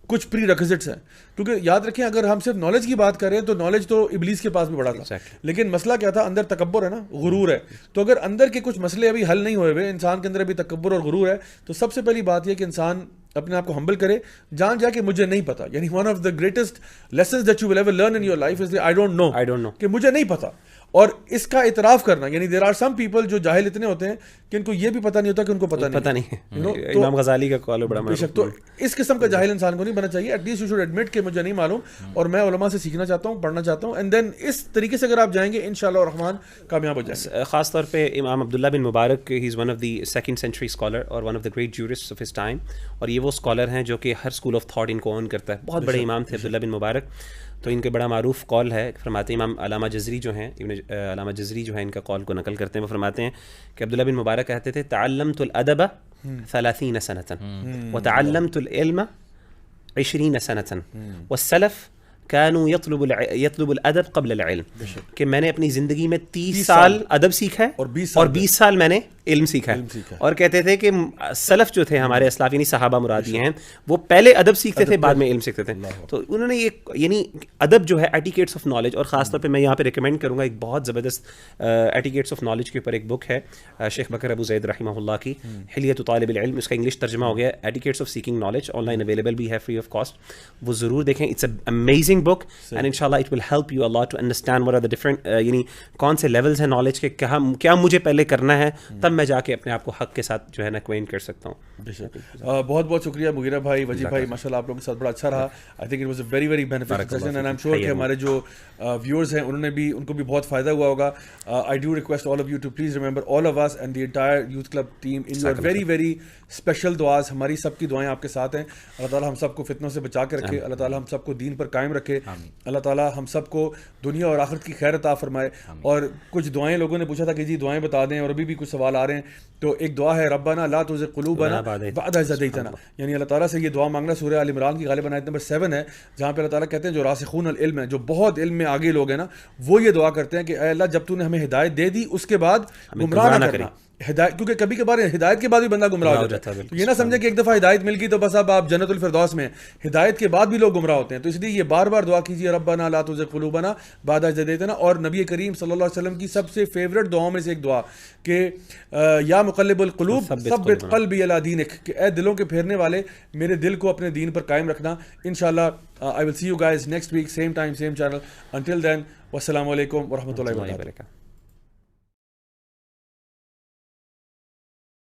کچھ پری ریکوزٹس ہیں, کیونکہ یاد رکھیں اگر ہم صرف نالج کی بات کریں تو نالج تو ابلیس کے پاس بھی بڑا تھا, لیکن مسئلہ کیا تھا, اندر تکبر ہے نا, غرور ہے. تو اگر اندر کے کچھ مسئلے ابھی حل نہیں ہوئے ہوئے, انسان کے اندر ابھی تکبر اور غرور ہے, تو سب سے پہلی بات یہ کہ انسان اپنے آپ کو ہمبل کرے, جان جا کہ مجھے نہیں پتا. یعنی one of the greatest lessons that you will ever learn in your life is I don't know, کہ مجھے نہیں پتا. اور اس کا اعتراف کرنا, یعنی دیر آر سم پیپل جو جاہل اتنے ہوتے ہیں کہ ان کو یہ بھی پتہ نہیں ہوتا کہ ان کو پتہ نہیں ہے. امام غزالی کا قول بڑا بے شک. تو اس قسم کا جاہل انسان کو نہیں بننا چاہیے. At least you should admit کہ مجھے نہیں معلوم, اور میں علماء سے سیکھنا چاہتا ہوں, پڑھنا چاہتا ہوں, اینڈ دین اس طریقے سے اگر آپ جائیں گے انشاءاللہ الرحمن کامیاب ہو جائیں گے. خاص طور پہ امام عبداللہ بن مبارک, he is one of the 2nd century scholar اور one of the great jurist of his time, اور یہ وہ اسکالر ہیں جو کہ ہر اسکول آف تھاٹ ان کو اون کرتا ہے. بہت بڑے امام تھے عبداللہ بن مبارک. تو ان کے بڑا معروف قول ہے, فرماتے ہیں امام علامہ جزری جو ہیں, علامہ جزری جو ہیں ان کا قول کو نقل کرتے ہیں, وہ فرماتے ہیں کہ عبداللہ بن مبارک کہتے تھے تعلمت الادب 30 سنة وتعلمت العلم 20 سنة والسلف كانوا يطلب الادب قبل العلم, کہ میں نے اپنی زندگی میں 30 سال ادب سیکھا ہے اور 20 سال میں نے علم سیکھا ہے. اور کہتے تھے کہ سلف جو تھے ہمارے اسلاف, یعنی صحابہ مراد یہ ہیں, وہ پہلے ادب سیکھتے تھے بعد میں علم سیکھتے تھے. تو انہوں نے ایک یعنی ادب جو ہے ایٹیکیٹس آف نالج, اور خاص طور پہ میں یہاں پہ ریکمینڈ کروں گا ایک بہت زبردست ایٹیکیٹس آف نالج کے اوپر ایک بک ہے شیخ بکر ابو زید رحمہ اللہ کی, حلیۃ طالب العلم, اس کا انگلش ترجمہ ہو گیا etiquettes of seeking knowledge, online available بھی ہے فری آف کاسٹ, وہ ضرور دیکھیں. It's a amazing book and انشاءاللہ it will help you a lot to understand what are the different, یعنی کون سے لیولز ہیں نالج کے, کیا مجھے پہلے کرنا ہے, تب میں جا کے اپنے آپ کو حق کے ساتھ جو ہے نا کوئن کر سکتا ہوں. بہت بہت شکریہ مغیرہ بھائی, وجیب بھائی, ماشاءاللہ آپ لوگوں کے ساتھ بڑا اچھا رہا. I think it was a very very beneficial session and I am sure کہ ہمارے جو ویورز ہیں ان کو بھی بہت فائدہ ہوا ہوگا. I do request all of you to please remember all of us and the entire youth club team in your very very special دعاز. ہماری سب کی دعائیں آپ کے ساتھ ہیں. اللہ تعالیٰ ہم سب کو فتنوں سے بچا کے رکھے, اللہ تعالیٰ ہم سب کو دین پر قائم رکھے, اللہ تعالیٰ ہم سب کو دنیا اور آخرت کی خیر عطا فرمائے. اور کچھ دعائیں لوگوں نے پوچھا تھا کہ جی دعائیں بتا دیں, اور ابھی بھی کچھ سوال آ رہے ہیں. تو ایک دعا ہے ربنا لا تزغ قلوبنا بعد إذ هديتنا, یعنی اللہ تعالیٰ سے یہ دعا مانگنا. سورہ آل عمران کی غالباً آیت نمبر 7 ہے, جہاں پہ اللہ تعالیٰ کہتے ہیں جو راسخون العلم ہیں, جو بہت علم میں آگے لوگ ہیں نا, وہ یہ دعا کرتے ہیں کہ اے اللہ جب تو نے ہمیں ہدایت دے دی اس کے بعد گمراہ نہ کرنا. ہدایت, کیونکہ کبھی کبھار ہدایت کے بعد بھی بندہ گمراہ ہو جاتا ہے. تو یہ نہ سمجھے کہ ایک دفعہ ہدایت مل گئی تو بس اب آپ جنت الفردوس میں ہیں, ہدایت کے بعد بھی لوگ گمراہ ہوتے ہیں. تو اس لیے یہ بار بار دعا کیجیے ربنا لا تزغ قلوبنا بعد إذ هديتنا. اور نبی کریم صلی اللہ علیہ وسلم کی سب سے فیوریٹ دعاؤں میں سے ایک دعا کہ یا مقلب القلوب ثبت قلبی علی دینک, کہ اے دلوں کے پھیرنے والے میرے دل کو اپنے دین پر قائم رکھنا. انشاءاللہ I will see you guys next week, same time, same channel. Until then, wassalamu alaikum wa rahmatullahi wa barakatuh.